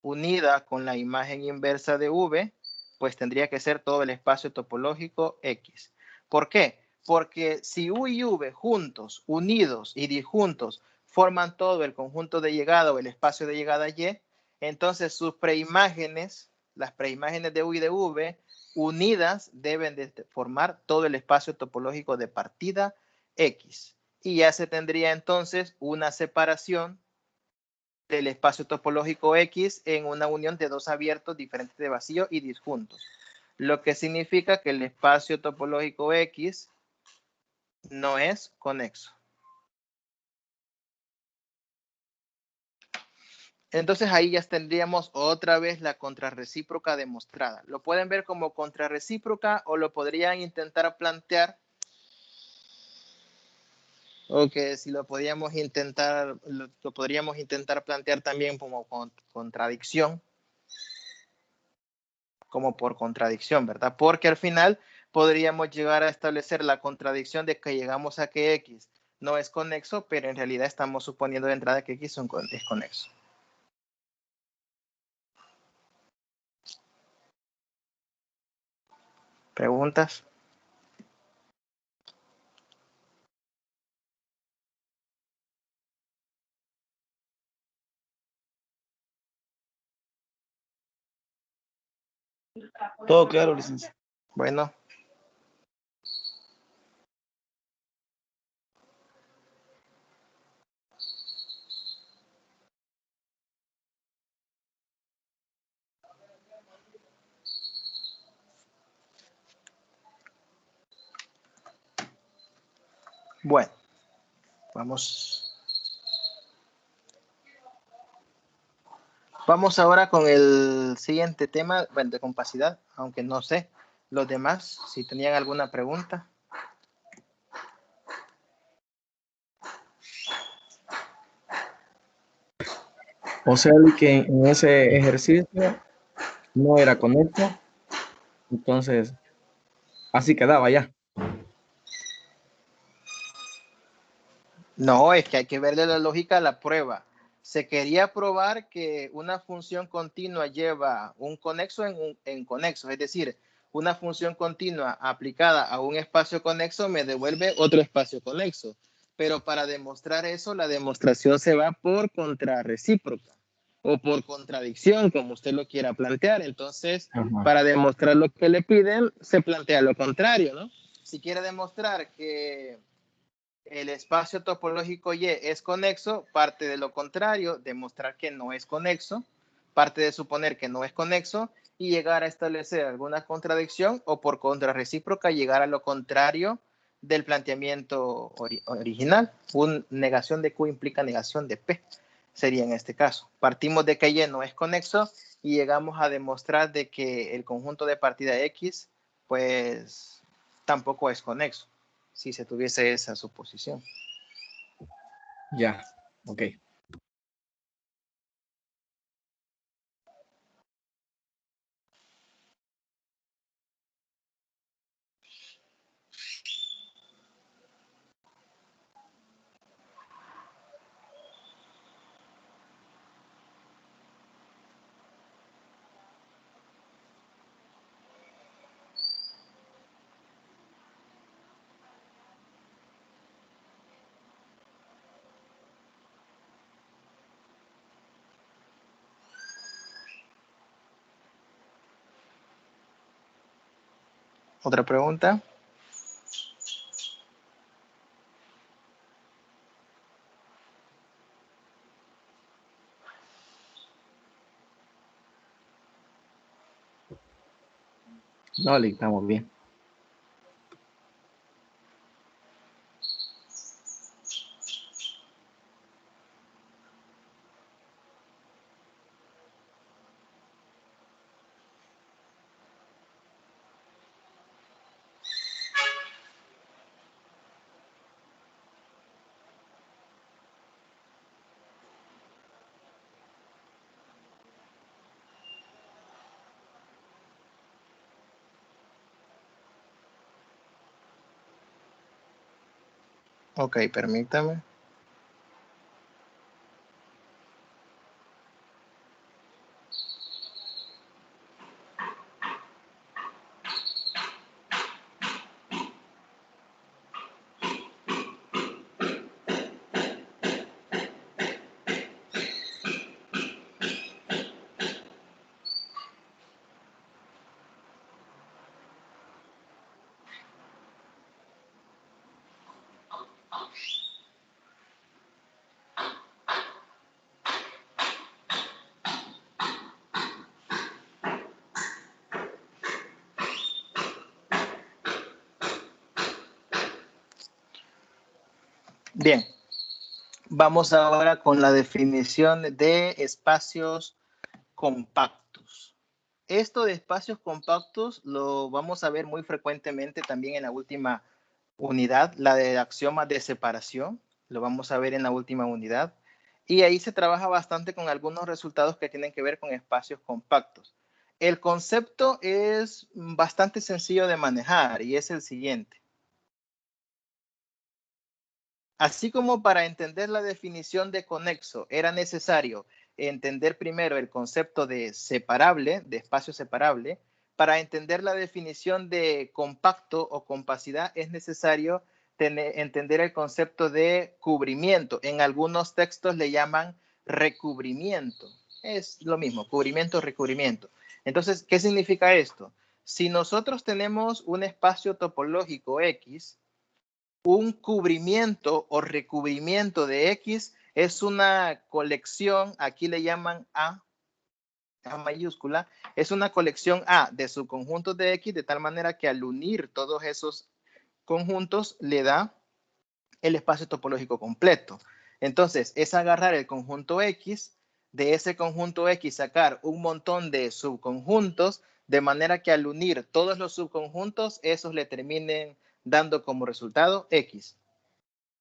unida con la imagen inversa de V, pues tendría que ser todo el espacio topológico X. ¿Por qué? Porque si U y V juntos, unidos y disjuntos forman todo el conjunto de llegada o el espacio de llegada Y, entonces sus preimágenes, las preimágenes de U y de V, unidas deben de formar todo el espacio topológico de partida X. Y ya se tendría entonces una separación del espacio topológico X en una unión de dos abiertos diferentes de vacío y disjuntos. Lo que significa que el espacio topológico X no es conexo. Entonces ahí ya tendríamos otra vez la contrarrecíproca demostrada. Lo pueden ver como contrarrecíproca o lo podrían intentar plantear, o que si lo podríamos intentar, lo podríamos intentar plantear también como contradicción, como por contradicción, ¿verdad? Porque al final podríamos llegar a establecer la contradicción de que llegamos a que X no es conexo, pero en realidad estamos suponiendo de entrada que X es conexo. ¿Preguntas? Todo claro, licenciado. Bueno. Bueno, vamos ahora con el siguiente tema, bueno, de compacidad, aunque no sé los demás si tenían alguna pregunta. O sea, que en ese ejercicio no era conecto, entonces así quedaba ya. No, es que hay que verle la lógica a la prueba. Se quería probar que una función continua lleva un conexo en conexo, es decir, una función continua aplicada a un espacio conexo me devuelve otro espacio conexo. Pero para demostrar eso, la demostración se va por contrarrecíproca o por contradicción, como usted lo quiera plantear. Entonces, para demostrar lo que le piden, se plantea lo contrario, ¿no? Si quiere demostrar que el espacio topológico Y es conexo, parte de lo contrario, demostrar que no es conexo, parte de suponer que no es conexo y llegar a establecer alguna contradicción o por contrarrecíproca llegar a lo contrario del planteamiento original. Negación de Q implica negación de P. sería en este caso. Partimos de que Y no es conexo y llegamos a demostrar de que el conjunto de partida X, pues, tampoco es conexo, si se tuviese esa suposición. Ya, ok. ¿Otra pregunta? No, le estamos bien. Ok, permítame. Bien, vamos ahora con la definición de espacios compactos. Esto de espacios compactos lo vamos a ver muy frecuentemente también en la última unidad, la de axiomas de separación, lo vamos a ver en la última unidad. Y ahí se trabaja bastante con algunos resultados que tienen que ver con espacios compactos. El concepto es bastante sencillo de manejar y es el siguiente. Así como para entender la definición de conexo era necesario entender primero el concepto de separable, de espacio separable, para entender la definición de compacto o compacidad es necesario entender el concepto de cubrimiento. En algunos textos le llaman recubrimiento. Es lo mismo, cubrimiento, recubrimiento. Entonces, ¿qué significa esto? Si nosotros tenemos un espacio topológico X, un cubrimiento o recubrimiento de X es una colección, aquí le llaman A mayúscula, es una colección A de subconjuntos de X de tal manera que al unir todos esos conjuntos le da el espacio topológico completo. Entonces, es agarrar el conjunto X, de ese conjunto X sacar un montón de subconjuntos, de manera que al unir todos los subconjuntos, esos le terminen dando como resultado X.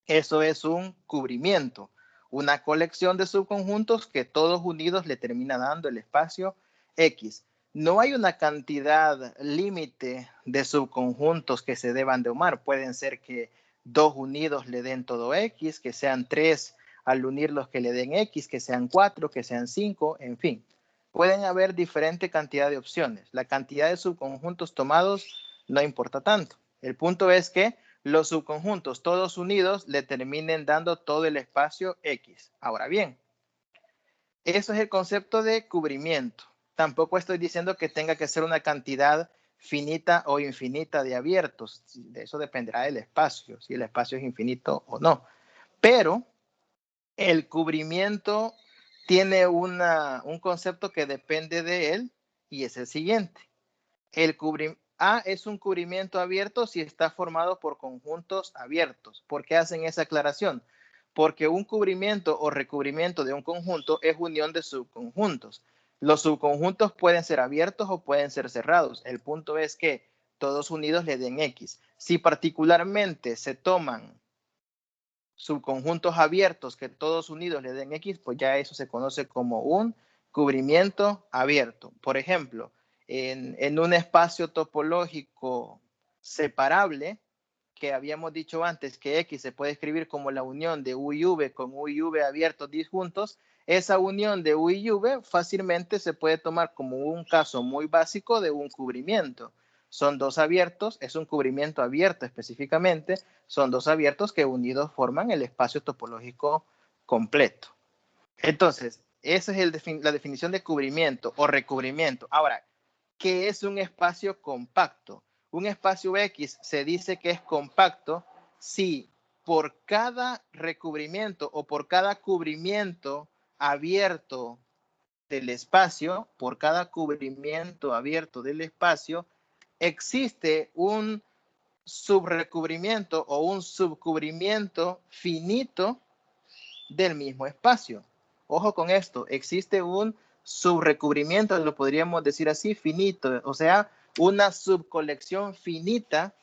Eso es un cubrimiento, una colección de subconjuntos que todos unidos le termina dando el espacio X. No hay una cantidad límite de subconjuntos que se deban de sumar. Pueden ser que 2 unidos le den todo X, que sean 3 al unirlos que le den X, que sean 4, que sean 5, en fin. Pueden haber diferente cantidad de opciones. La cantidad de subconjuntos tomados no importa tanto. El punto es que los subconjuntos todos unidos le terminen dando todo el espacio X. Ahora bien, eso es el concepto de cubrimiento. Tampoco estoy diciendo que tenga que ser una cantidad finita o infinita de abiertos. De eso dependerá del espacio, si el espacio es infinito o no. Pero el cubrimiento tiene un concepto que depende de él y es el siguiente. A es un cubrimiento abierto si está formado por conjuntos abiertos. ¿Por qué hacen esa aclaración? porque un cubrimiento o recubrimiento de un conjunto es unión de subconjuntos. Los subconjuntos pueden ser abiertos o pueden ser cerrados. El punto es que todos unidos le den X. Si particularmente se toman subconjuntos abiertos que todos unidos le den X, pues ya eso se conoce como un cubrimiento abierto. Por ejemplo, en un espacio topológico separable, que habíamos dicho antes que X se puede escribir como la unión de U y V con U y V abiertos disjuntos, esa unión de U y V fácilmente se puede tomar como un caso muy básico de un cubrimiento. Son dos abiertos, es un cubrimiento abierto específicamente, son dos abiertos que unidos forman el espacio topológico completo. Entonces, esa es la definición de cubrimiento o recubrimiento. Ahora, ¿qué es un espacio compacto? Un espacio X se dice que es compacto si por cada recubrimiento o por cada cubrimiento abierto del espacio, por cada cubrimiento abierto del espacio, existe un subrecubrimiento o un subcubrimiento finito del mismo espacio. Ojo con esto, existe un subrecubrimiento, lo podríamos decir así, finito, o sea, una subcolección finita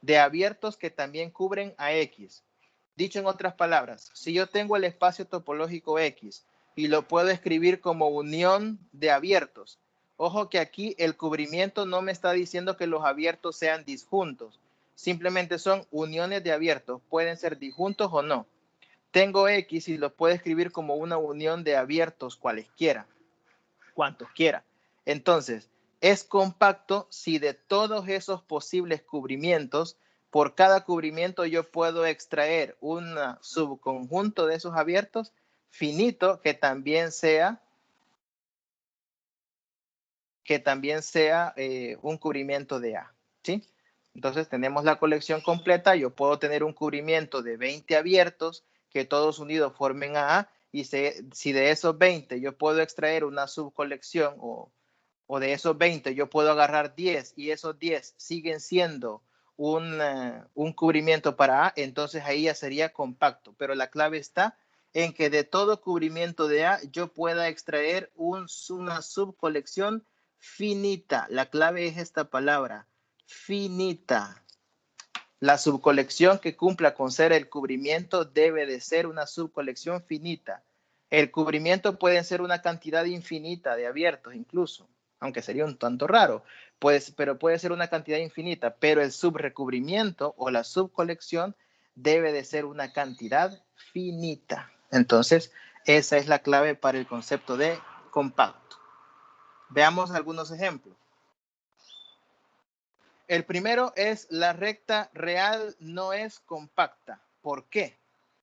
de abiertos que también cubren a X. Dicho en otras palabras, si yo tengo el espacio topológico X y lo puedo escribir como unión de abiertos, ojo que aquí el cubrimiento no me está diciendo que los abiertos sean disjuntos, simplemente son uniones de abiertos, pueden ser disjuntos o no. Tengo X y lo puedo escribir como una unión de abiertos cualesquiera, cuantos quiera. Entonces, es compacto si de todos esos posibles cubrimientos, por cada cubrimiento yo puedo extraer un subconjunto de esos abiertos finito que también sea un cubrimiento de A, ¿sí? Entonces tenemos la colección completa, yo puedo tener un cubrimiento de 20 abiertos que todos unidos formen A, y si de esos 20 yo puedo extraer una subcolección o de esos 20 yo puedo agarrar 10 y esos 10 siguen siendo un cubrimiento para A, entonces ahí ya sería compacto. Pero la clave está en que de todo cubrimiento de A yo pueda extraer una subcolección finita. La clave es esta palabra, finita. La subcolección que cumpla con ser el cubrimiento debe de ser una subcolección finita. El cubrimiento puede ser una cantidad infinita de abiertos incluso, aunque sería un tanto raro, pues, pero puede ser una cantidad infinita, pero el subrecubrimiento o la subcolección debe de ser una cantidad finita. Entonces, esa es la clave para el concepto de compacto. Veamos algunos ejemplos. El primero es la recta real no es compacta. ¿Por qué?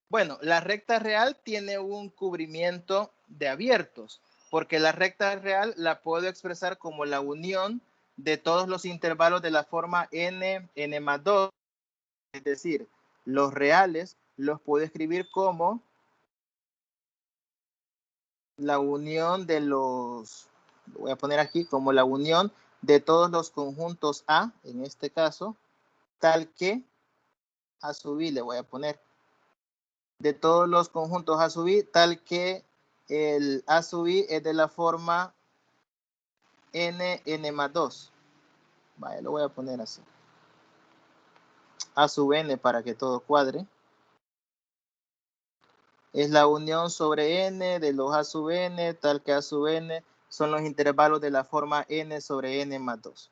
Bueno, la recta real tiene un cubrimiento de abiertos, porque la recta real la puedo expresar como la unión de todos los intervalos de la forma n más 2, es decir, los reales los puedo escribir como la unión de los, lo voy a poner aquí como la unión de todos los conjuntos A, en este caso, tal que A sub i le voy a poner de todos los conjuntos A sub i, tal que el A sub i es de la forma n más 2. Vaya, lo voy a poner así. A sub n para que todo cuadre. Es la unión sobre n de los A sub n, tal que A sub n son los intervalos de la forma n sobre n más 2.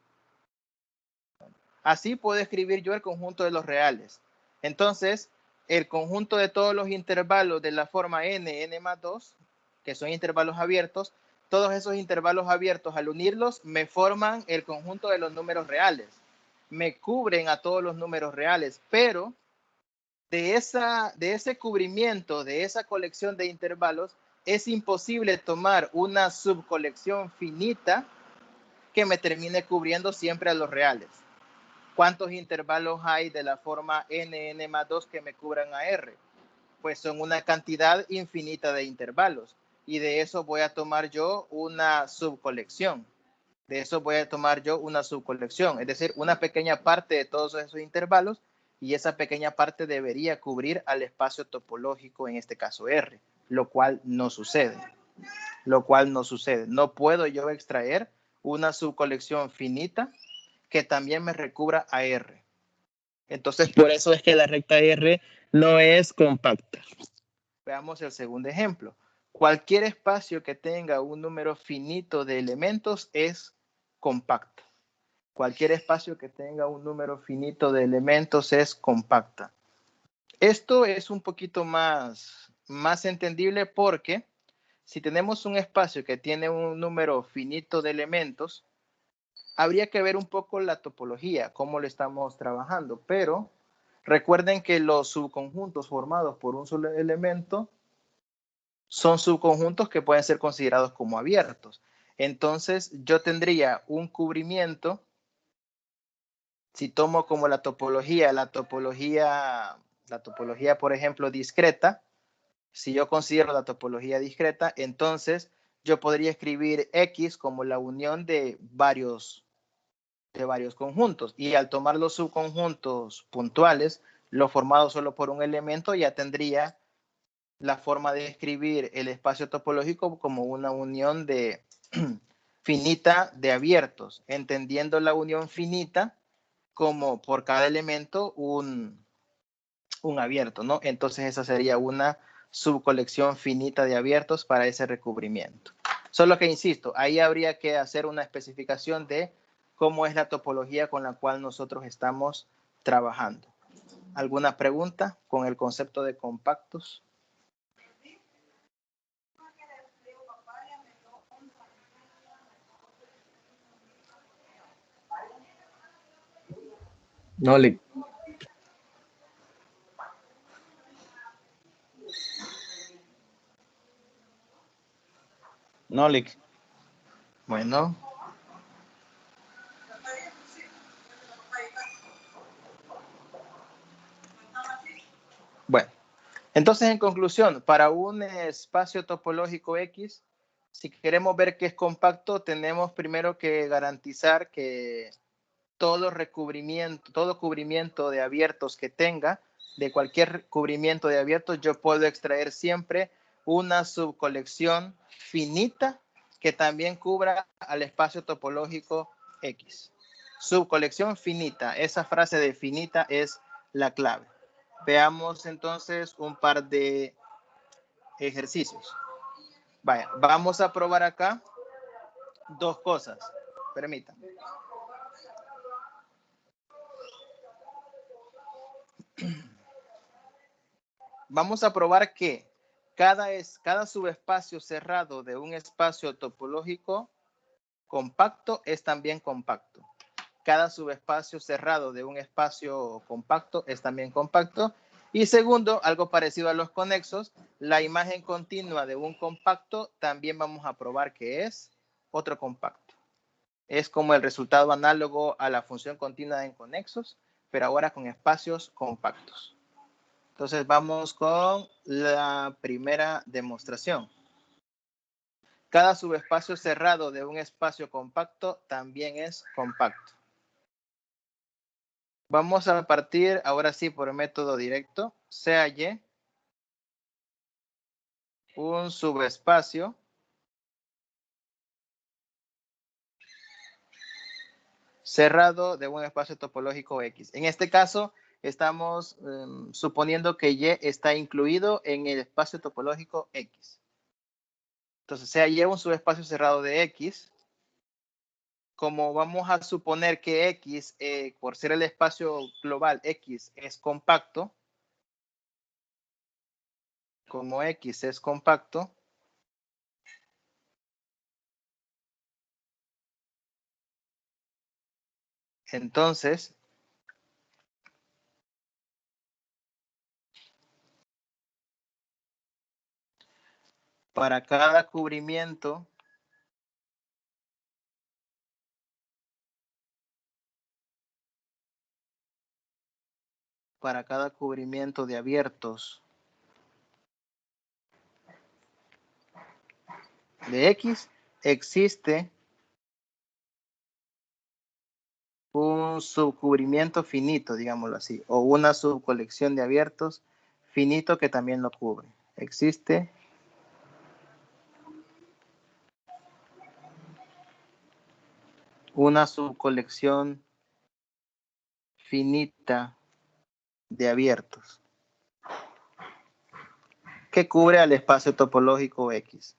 Así puedo escribir yo el conjunto de los reales. Entonces, el conjunto de todos los intervalos de la forma n más 2, que son intervalos abiertos, todos esos intervalos abiertos al unirlos me forman el conjunto de los números reales. Me cubren a todos los números reales, pero de ese cubrimiento, de esa colección de intervalos, es imposible tomar una subcolección finita que me termine cubriendo siempre a los reales. ¿Cuántos intervalos hay de la forma n más 2 que me cubran a R? Pues son una cantidad infinita de intervalos, y de eso voy a tomar yo una subcolección. Es decir, una pequeña parte de todos esos intervalos y esa pequeña parte debería cubrir al espacio topológico, en este caso R, lo cual no sucede. No puedo yo extraer una subcolección finita que también me recubra a R. Entonces, por eso es que la recta R no es compacta. Veamos el segundo ejemplo. Cualquier espacio que tenga un número finito de elementos es compacta. Cualquier espacio que tenga un número finito de elementos es compacta. Esto es un poquito más entendible porque si tenemos un espacio que tiene un número finito de elementos, habría que ver un poco la topología, cómo lo estamos trabajando, pero recuerden que los subconjuntos formados por un solo elemento son subconjuntos que pueden ser considerados como abiertos. Entonces, yo tendría un cubrimiento, si tomo como la topología, por ejemplo, discreta, si yo considero la topología discreta, entonces yo podría escribir X como la unión de varios conjuntos. Y al tomar los subconjuntos puntuales, los formados solo por un elemento, ya tendría la forma de escribir el espacio topológico como una unión de finita de abiertos, entendiendo la unión finita como por cada elemento un abierto, ¿no? Entonces esa sería una subcolección finita de abiertos para ese recubrimiento. Solo que insisto, ahí habría que hacer una especificación de cómo es la topología con la cual nosotros estamos trabajando. ¿Alguna pregunta con el concepto de compactos? No, Lick. No, Lick. Bueno. Bueno, entonces en conclusión, para un espacio topológico X, si queremos ver que es compacto, tenemos primero que garantizar que todo cubrimiento de abiertos que tenga, de cualquier cubrimiento de abiertos, yo puedo extraer siempre una subcolección finita que también cubra al espacio topológico X. Subcolección finita, esa frase de finita es la clave. Veamos entonces un par de ejercicios. Vaya, vamos a probar acá dos cosas. Permítanme. Vamos a probar que cada subespacio cerrado de un espacio topológico compacto es también compacto. Cada subespacio cerrado de un espacio compacto es también compacto. Y segundo, algo parecido a los conexos, la imagen continua de un compacto también vamos a probar que es otro compacto. Es como el resultado análogo a la función continua en conexos, pero ahora con espacios compactos. Entonces vamos con la primera demostración. Cada subespacio cerrado de un espacio compacto también es compacto. Vamos a partir ahora sí por método directo. Sea Y un subespacio cerrado de un espacio topológico X. En este caso, estamos suponiendo que Y está incluido en el espacio topológico X. Entonces, sea Y un subespacio cerrado de X, como vamos a suponer que X, por ser el espacio global X, es compacto, como X es compacto, entonces para cada cubrimiento de abiertos de X, existe un subcubrimiento finito, digámoslo así, o una subcolección de abiertos finito que también lo cubre. Existe una subcolección finita de abiertos que cubre al espacio topológico X.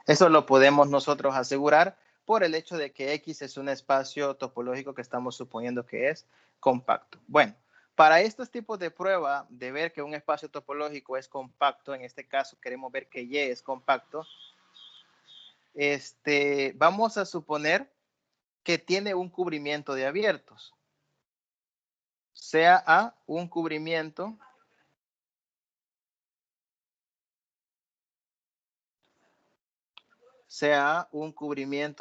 Eso lo podemos nosotros asegurar por el hecho de que X es un espacio topológico que estamos suponiendo que es compacto. Bueno, para estos tipos de prueba de ver que un espacio topológico es compacto, en este caso queremos ver que Y es compacto, vamos a suponer que tiene un cubrimiento de abiertos. Sea A un cubrimiento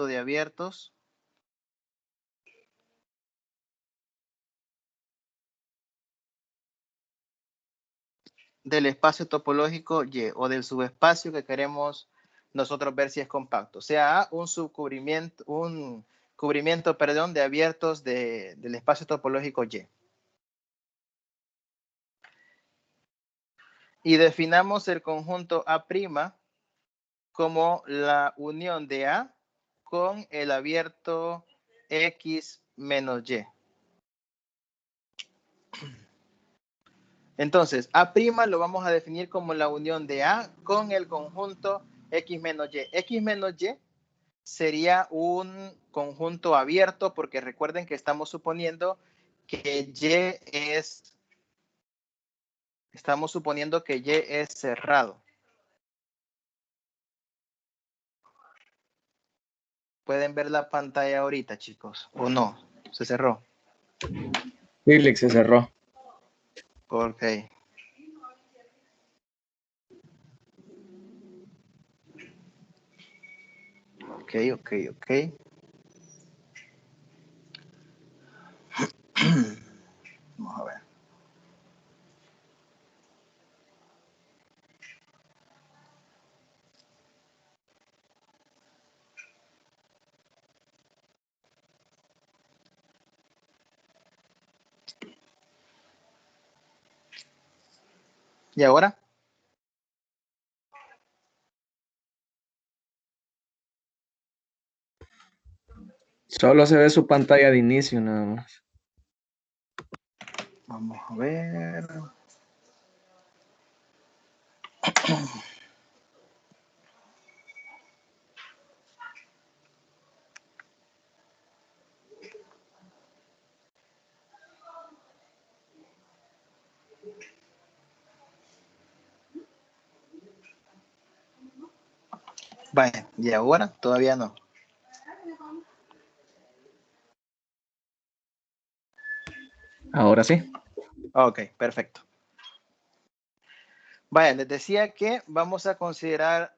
de abiertos del espacio topológico Y o del subespacio que queremos nosotros ver si es compacto. Sea A un cubrimiento, de abiertos del espacio topológico Y. Y definamos el conjunto A' como la unión de A con el abierto X menos Y. Entonces, A' lo vamos a definir como la unión de A con el conjunto X menos Y. X menos Y sería un conjunto abierto porque recuerden que estamos suponiendo que Y es cerrado. ¿Pueden ver la pantalla ahorita, chicos? ¿O no? ¿Se cerró? Felix se cerró. Ok. Ok. Vamos a ver. ¿Y ahora? Solo se ve su pantalla de inicio nada más. Vamos a ver. Vaya, ¿y ahora? Todavía no. Ahora sí. Ok, perfecto. Vaya, les decía que vamos a considerar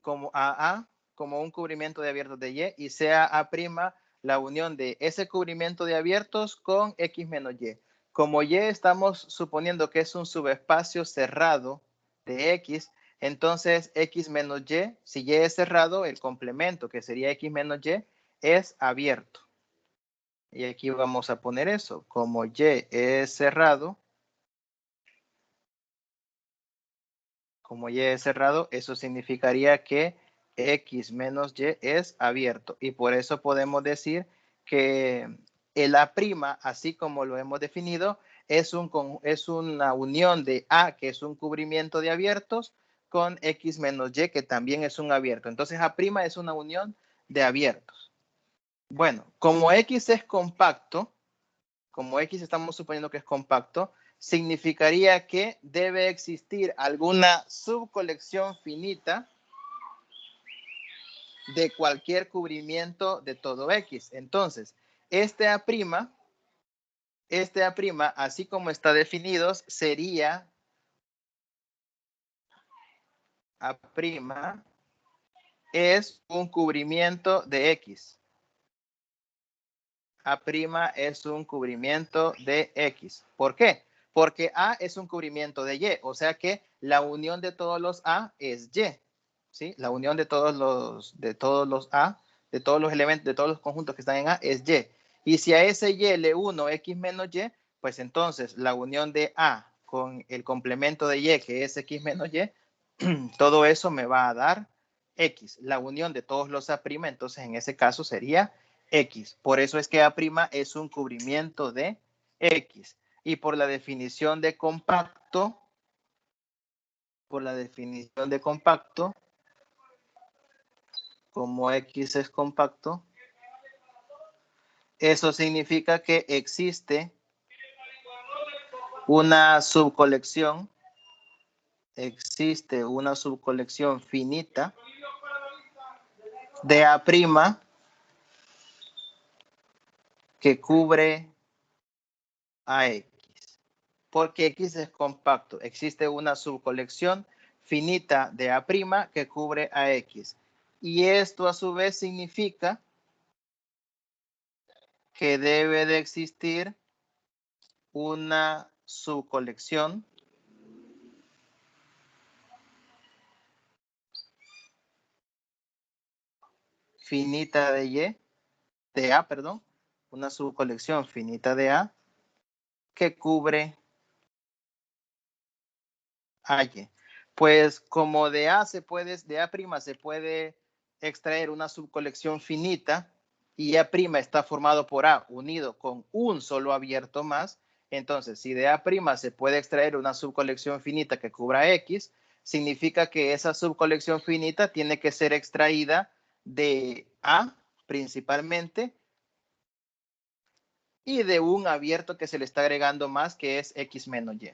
como AA como un cubrimiento de abiertos de Y y sea A' la unión de ese cubrimiento de abiertos con X menos Y. Como Y estamos suponiendo que es un subespacio cerrado de X, entonces X menos Y, si Y es cerrado, el complemento que sería X menos Y es abierto. Y aquí vamos a poner eso. Como Y es cerrado, eso significaría que X menos Y es abierto. Y por eso podemos decir que el A', así como lo hemos definido, es una unión de A, que es un cubrimiento de abiertos, con X menos Y, que también es un abierto. Entonces, A' es una unión de abiertos. Bueno, como X es compacto, como X estamos suponiendo que es compacto, significaría que debe existir alguna subcolección finita de cualquier cubrimiento de todo X. Entonces, este A', así como está definido, sería A' es un cubrimiento de X. A' es un cubrimiento de X. ¿Por qué? Porque A es un cubrimiento de Y, o sea que la unión de todos los A es Y. ¿Sí? La unión de todos los A de todos los elementos, de todos los conjuntos que están en A es Y. Y si a ese Y le uno X menos Y, pues entonces la unión de A con el complemento de Y, que es X menos Y, todo eso me va a dar X. La unión de todos los A', entonces en ese caso sería X. Por eso es que A' es un cubrimiento de X. Y por la definición de compacto, como X es compacto, eso significa que existe una subcolección finita de A' que cubre a X. Porque X es compacto. Existe una subcolección finita de A' que cubre a X. Y esto a su vez significa que debe de existir una subcolección finita de A, una subcolección finita de A que cubre a Y. Pues como de A se puede extraer una subcolección finita y A' está formado por A unido con un solo abierto más, entonces si de A' se puede extraer una subcolección finita que cubra X, significa que esa subcolección finita tiene que ser extraída de A principalmente y de un abierto que se le está agregando más, que es X menos Y.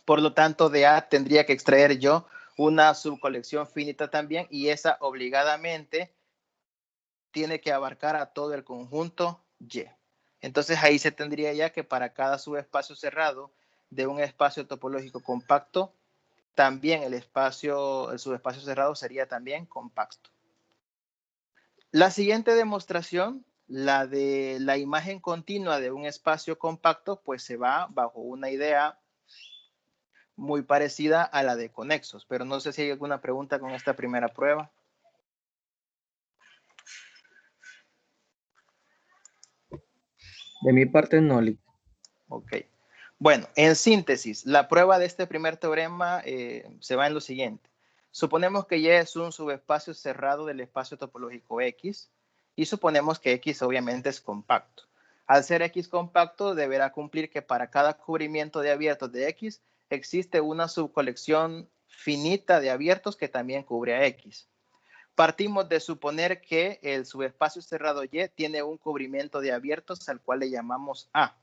Por lo tanto, de A tendría que extraer yo una subcolección finita también, y esa obligadamente tiene que abarcar a todo el conjunto Y. Entonces ahí se tendría ya que para cada subespacio cerrado de un espacio topológico compacto, también el subespacio cerrado sería también compacto. La siguiente demostración, la de la imagen continua de un espacio compacto, pues se va bajo una idea muy parecida a la de conexos, pero no sé si hay alguna pregunta con esta primera prueba. De mi parte, no. Ok. Bueno, en síntesis, la prueba de este primer teorema se va en lo siguiente. Suponemos que Y es un subespacio cerrado del espacio topológico X y suponemos que X obviamente es compacto. Al ser X compacto, deberá cumplir que para cada cubrimiento de abiertos de X existe una subcolección finita de abiertos que también cubre a X. Partimos de suponer que el subespacio cerrado Y tiene un cubrimiento de abiertos al cual le llamamos A.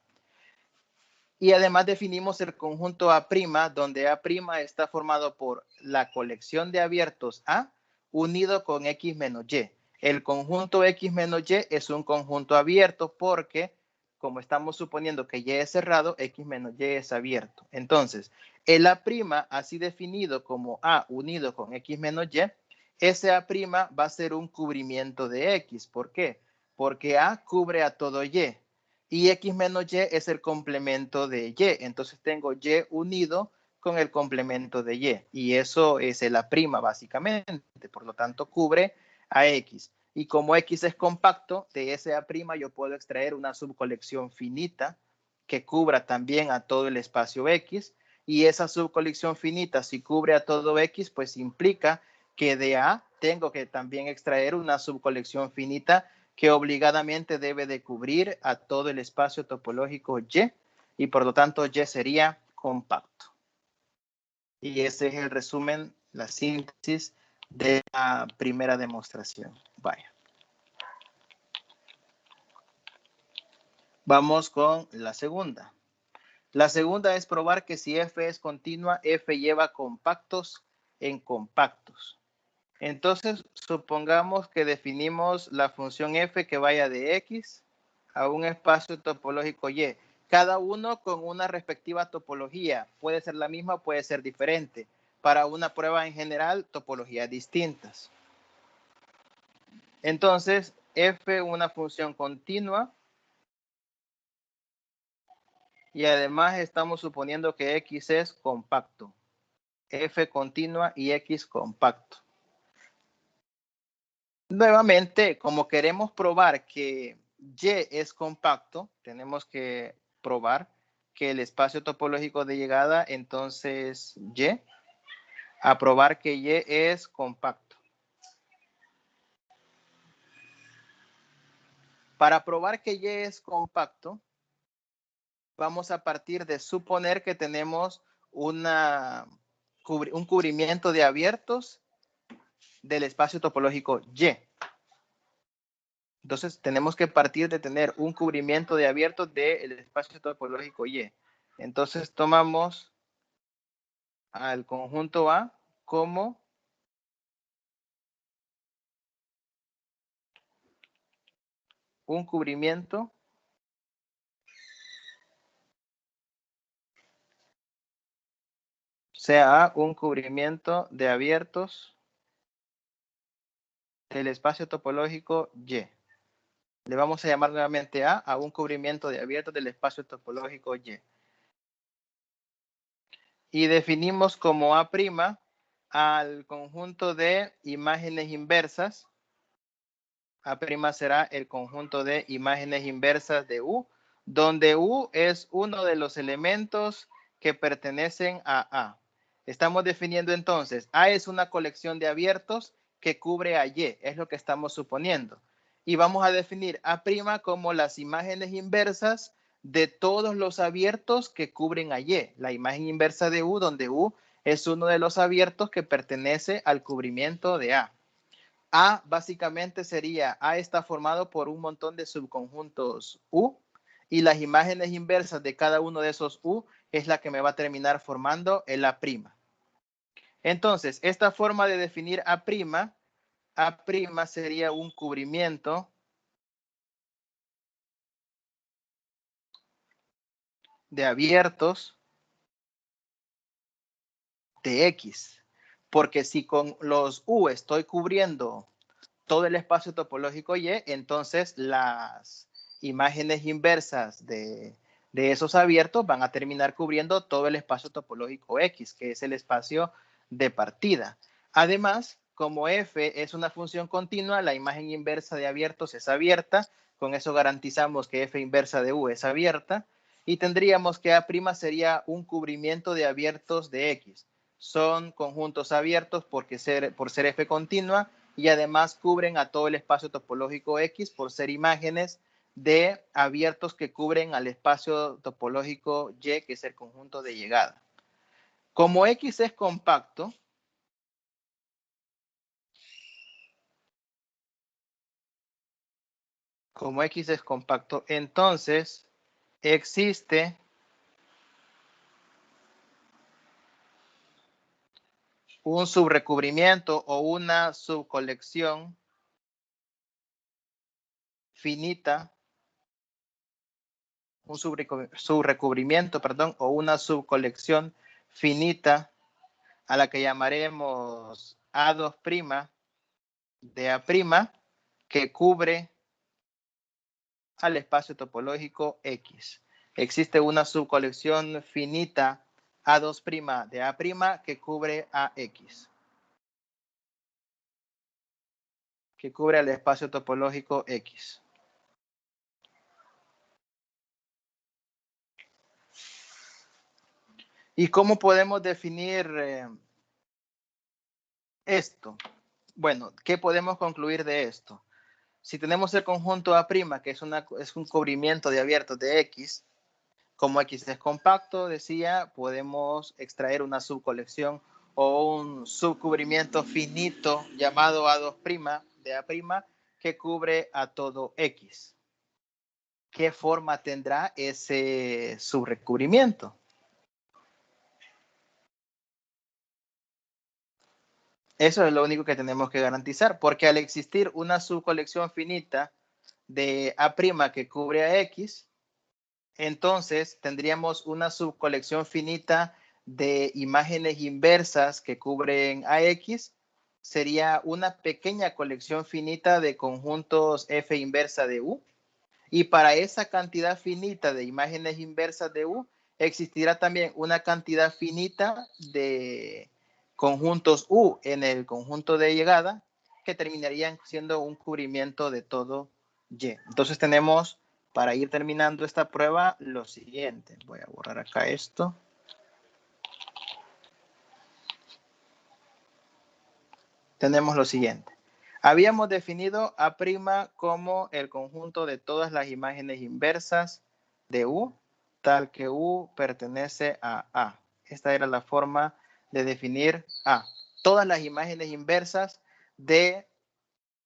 Y además definimos el conjunto A', donde A' está formado por la colección de abiertos A unido con X menos Y. El conjunto X menos Y es un conjunto abierto porque, como estamos suponiendo que Y es cerrado, X menos Y es abierto. Entonces, el A', así definido como A unido con X menos Y, ese A' va a ser un cubrimiento de X. ¿Por qué? Porque A cubre a todo Y. Y X menos Y es el complemento de Y. Entonces tengo Y unido con el complemento de Y. Y eso es el A' básicamente. Por lo tanto, cubre a X. Y como X es compacto, de ese A' yo puedo extraer una subcolección finita que cubra también a todo el espacio X. Y esa subcolección finita, si cubre a todo X, pues implica que de A tengo que también extraer una subcolección finita que obligadamente debe de cubrir a todo el espacio topológico Y por lo tanto Y sería compacto. Y ese es el resumen, la síntesis de la primera demostración. Vaya. Vamos con la segunda. La segunda es probar que si F es continua, F lleva compactos en compactos. Entonces, supongamos que definimos la función F que vaya de X a un espacio topológico Y. Cada uno con una respectiva topología. Puede ser la misma o puede ser diferente. Para una prueba en general, topologías distintas. Entonces, F una función continua. Y además estamos suponiendo que X es compacto. F continua y X compacto. Nuevamente, como queremos probar que Y es compacto, tenemos que probar que el espacio topológico de llegada, entonces Y, a probar que Y es compacto. Para probar que Y es compacto, vamos a partir de suponer que tenemos un cubrimiento de abiertos del espacio topológico Y. Entonces, tenemos que partir de tener un cubrimiento de abiertos del espacio topológico Y. Entonces, tomamos al conjunto A como un cubrimiento sea A un cubrimiento de abiertos del espacio topológico Y. Le vamos a llamar nuevamente A un cubrimiento de abiertos del espacio topológico Y. Y definimos como A' al conjunto de imágenes inversas. A' será el conjunto de imágenes inversas de U, donde U es uno de los elementos que pertenecen a A. Estamos definiendo entonces, A es una colección de abiertos que cubre a Y, es lo que estamos suponiendo. Y vamos a definir A' como las imágenes inversas de todos los abiertos que cubren a Y. La imagen inversa de U, donde U es uno de los abiertos que pertenece al cubrimiento de A. A básicamente sería, A está formado por un montón de subconjuntos U y las imágenes inversas de cada uno de esos U es la que me va a terminar formando el A'. Entonces, esta forma de definir A', A' sería un cubrimiento de abiertos de X. Porque si con los U estoy cubriendo todo el espacio topológico Y, entonces las imágenes inversas de esos abiertos van a terminar cubriendo todo el espacio topológico X, que es el espacio de partida. Además, como F es una función continua, la imagen inversa de abiertos es abierta. Con eso garantizamos que F inversa de U es abierta. Y tendríamos que A' sería un cubrimiento de abiertos de X. Son conjuntos abiertos por ser F continua y además cubren a todo el espacio topológico X por ser imágenes de abiertos que cubren al espacio topológico Y, que es el conjunto de llegada. Como X es compacto, entonces existe un subrecubrimiento o una subcolección finita, un subrecubrimiento, perdón, o una subcolección finita a la que llamaremos A2' de A' que cubre al espacio topológico X. Existe una subcolección finita A2' de A' que cubre a X, que cubre el espacio topológico X. ¿Y cómo podemos definir esto? Bueno, ¿qué podemos concluir de esto? Si tenemos el conjunto A', que es un cubrimiento de abiertos de X, como X es compacto, decía, podemos extraer una subcolección o un subcubrimiento finito llamado A2' de A' que cubre a todo X. ¿Qué forma tendrá ese subrecubrimiento? Eso es lo único que tenemos que garantizar, porque al existir una subcolección finita de A' que cubre a X, entonces tendríamos una subcolección finita de imágenes inversas que cubren a X. Sería una pequeña colección finita de conjuntos F inversa de U. Y para esa cantidad finita de imágenes inversas de U, existirá también una cantidad finita de conjuntos U en el conjunto de llegada que terminarían siendo un cubrimiento de todo Y. Entonces tenemos, para ir terminando esta prueba, lo siguiente. Voy a borrar acá esto. Tenemos lo siguiente. Habíamos definido A' como el conjunto de todas las imágenes inversas de U, tal que U pertenece a A. Esta era la forma de definir A. Todas las imágenes inversas de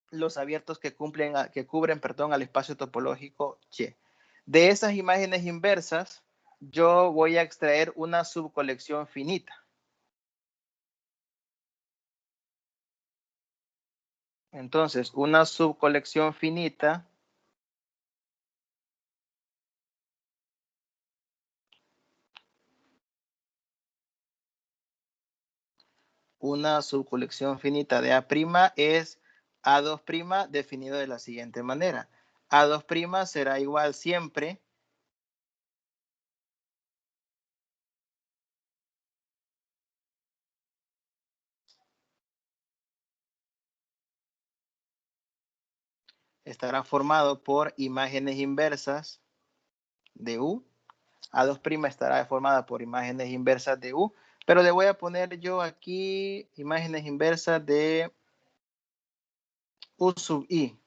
los abiertos que cubren al espacio topológico Y. De esas imágenes inversas, yo voy a extraer una subcolección finita. Entonces, una subcolección finita de A' es A2' definido de la siguiente manera. A2' será igual siempre estará formado por imágenes inversas de U. A2' estará formada por imágenes inversas de U, pero le voy a poner yo aquí imágenes inversas de U sub I.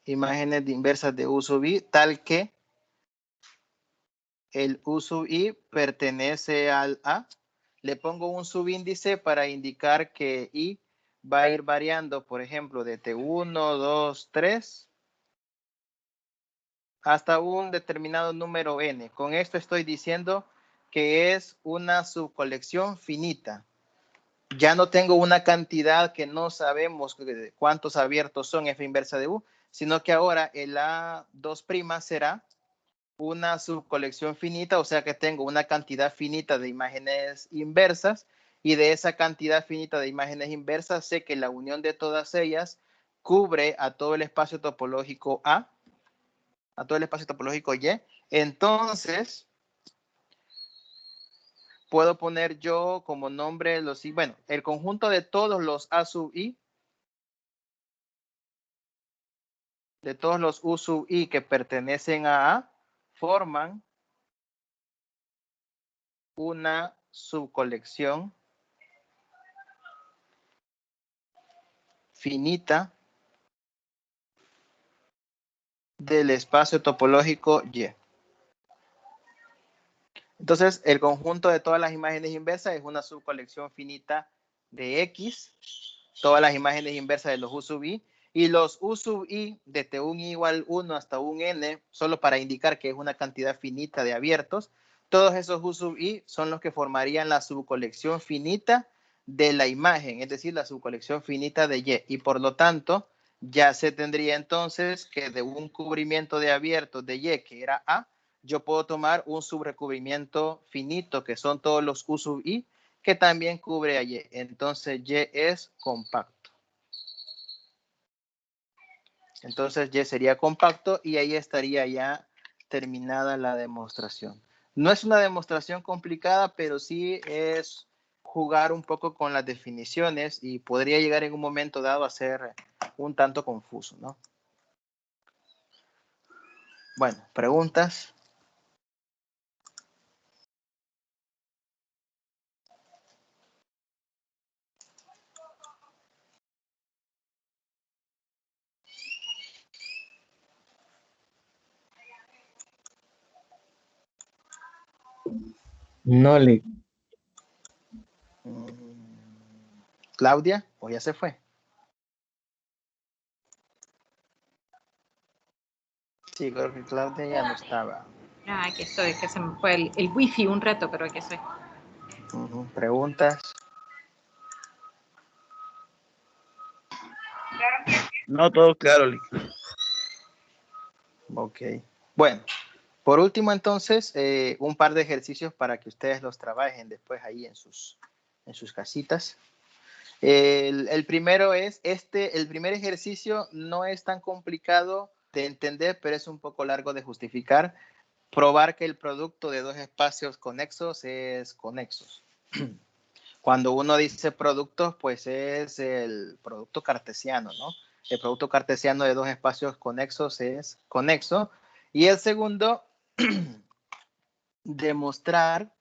Imágenes inversas de U sub I, tal que el U sub I pertenece al A. Le pongo un subíndice para indicar que I va a ir variando, por ejemplo, de T1, 2, 3, hasta un determinado número N. Con esto estoy diciendo que es una subcolección finita. Ya no tengo una cantidad que no sabemos cuántos abiertos son F inversa de U, sino que ahora el A2' será una subcolección finita, o sea que tengo una cantidad finita de imágenes inversas, y de esa cantidad finita de imágenes inversas sé que la unión de todas ellas cubre a todo el espacio topológico A, a todo el espacio topológico Y. Entonces, puedo poner yo como nombre el conjunto de todos los A sub I, de todos los U sub I que pertenecen a A, forman una subcolección finita del espacio topológico Y. Entonces, el conjunto de todas las imágenes inversas es una subcolección finita de X, todas las imágenes inversas de los U sub I, y los U sub I desde un I igual 1 hasta un N, solo para indicar que es una cantidad finita de abiertos, todos esos U sub I son los que formarían la subcolección finita de la imagen, es decir, la subcolección finita de Y, y por lo tanto, ya se tendría entonces que de un cubrimiento de abiertos de Y, que era A, yo puedo tomar un subrecubrimiento finito, que son todos los U sub I, que también cubre a Y. Entonces, Y es compacto. Entonces, Y sería compacto y ahí estaría ya terminada la demostración. No es una demostración complicada, pero sí es jugar un poco con las definiciones y podría llegar en un momento dado a ser un tanto confuso, ¿no? Bueno, preguntas. No le. Claudia, o ya se fue. Sí, creo que Claudia ya no estaba. Ah, aquí estoy, que se me fue el wifi un rato, pero aquí estoy. Preguntas. No, todo claro, Lee. Ok. Bueno, por último entonces, un par de ejercicios para que ustedes los trabajen después ahí en sus casitas. El primero es el primer ejercicio no es tan complicado de entender, pero es un poco largo de justificar. Probar que el producto de dos espacios conexos es conexos. Cuando uno dice productos, pues es el producto cartesiano, ¿no? El producto cartesiano de dos espacios conexos es conexo. Y el segundo, demostrar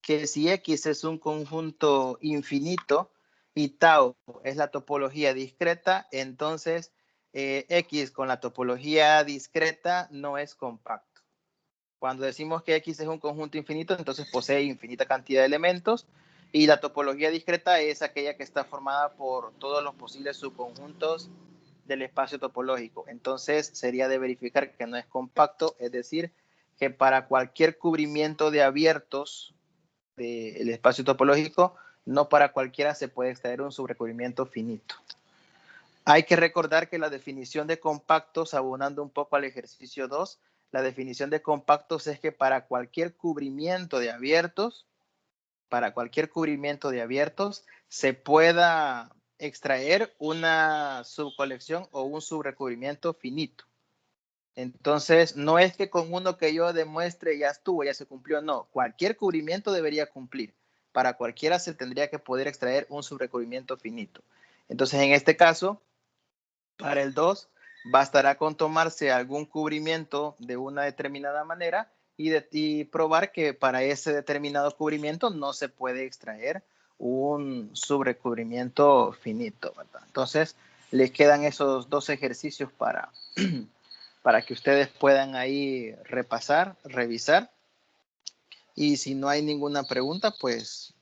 que si X es un conjunto infinito y tau es la topología discreta, entonces X con la topología discreta no es compacto. Cuando decimos que X es un conjunto infinito, entonces posee infinita cantidad de elementos y la topología discreta es aquella que está formada por todos los posibles subconjuntos del espacio topológico. Entonces sería de verificar que no es compacto, es decir, que para cualquier cubrimiento de abiertos del espacio topológico, no para cualquiera se puede extraer un subrecubrimiento finito. Hay que recordar que la definición de compactos, abonando un poco al ejercicio 2, la definición de compactos es que para cualquier cubrimiento de abiertos, se pueda extraer una subcolección o un subrecubrimiento finito. Entonces, no es que con uno que yo demuestre ya estuvo, ya se cumplió, no. Cualquier cubrimiento debería cumplir. Para cualquiera se tendría que poder extraer un subrecubrimiento finito. Entonces, en este caso, para el 2, bastará con tomarse algún cubrimiento de una determinada manera y probar que para ese determinado cubrimiento no se puede extraer un subrecubrimiento finito, ¿verdad? Entonces, les quedan esos dos ejercicios para que ustedes puedan ahí repasar, revisar. Y si no hay ninguna pregunta, pues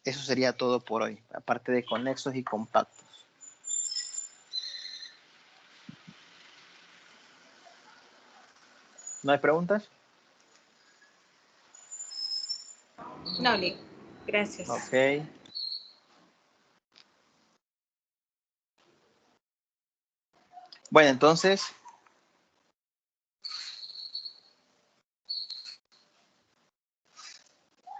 eso sería todo por hoy, aparte de conexos y compactos. ¿No hay preguntas? No, Lick, gracias. Ok. Bueno, entonces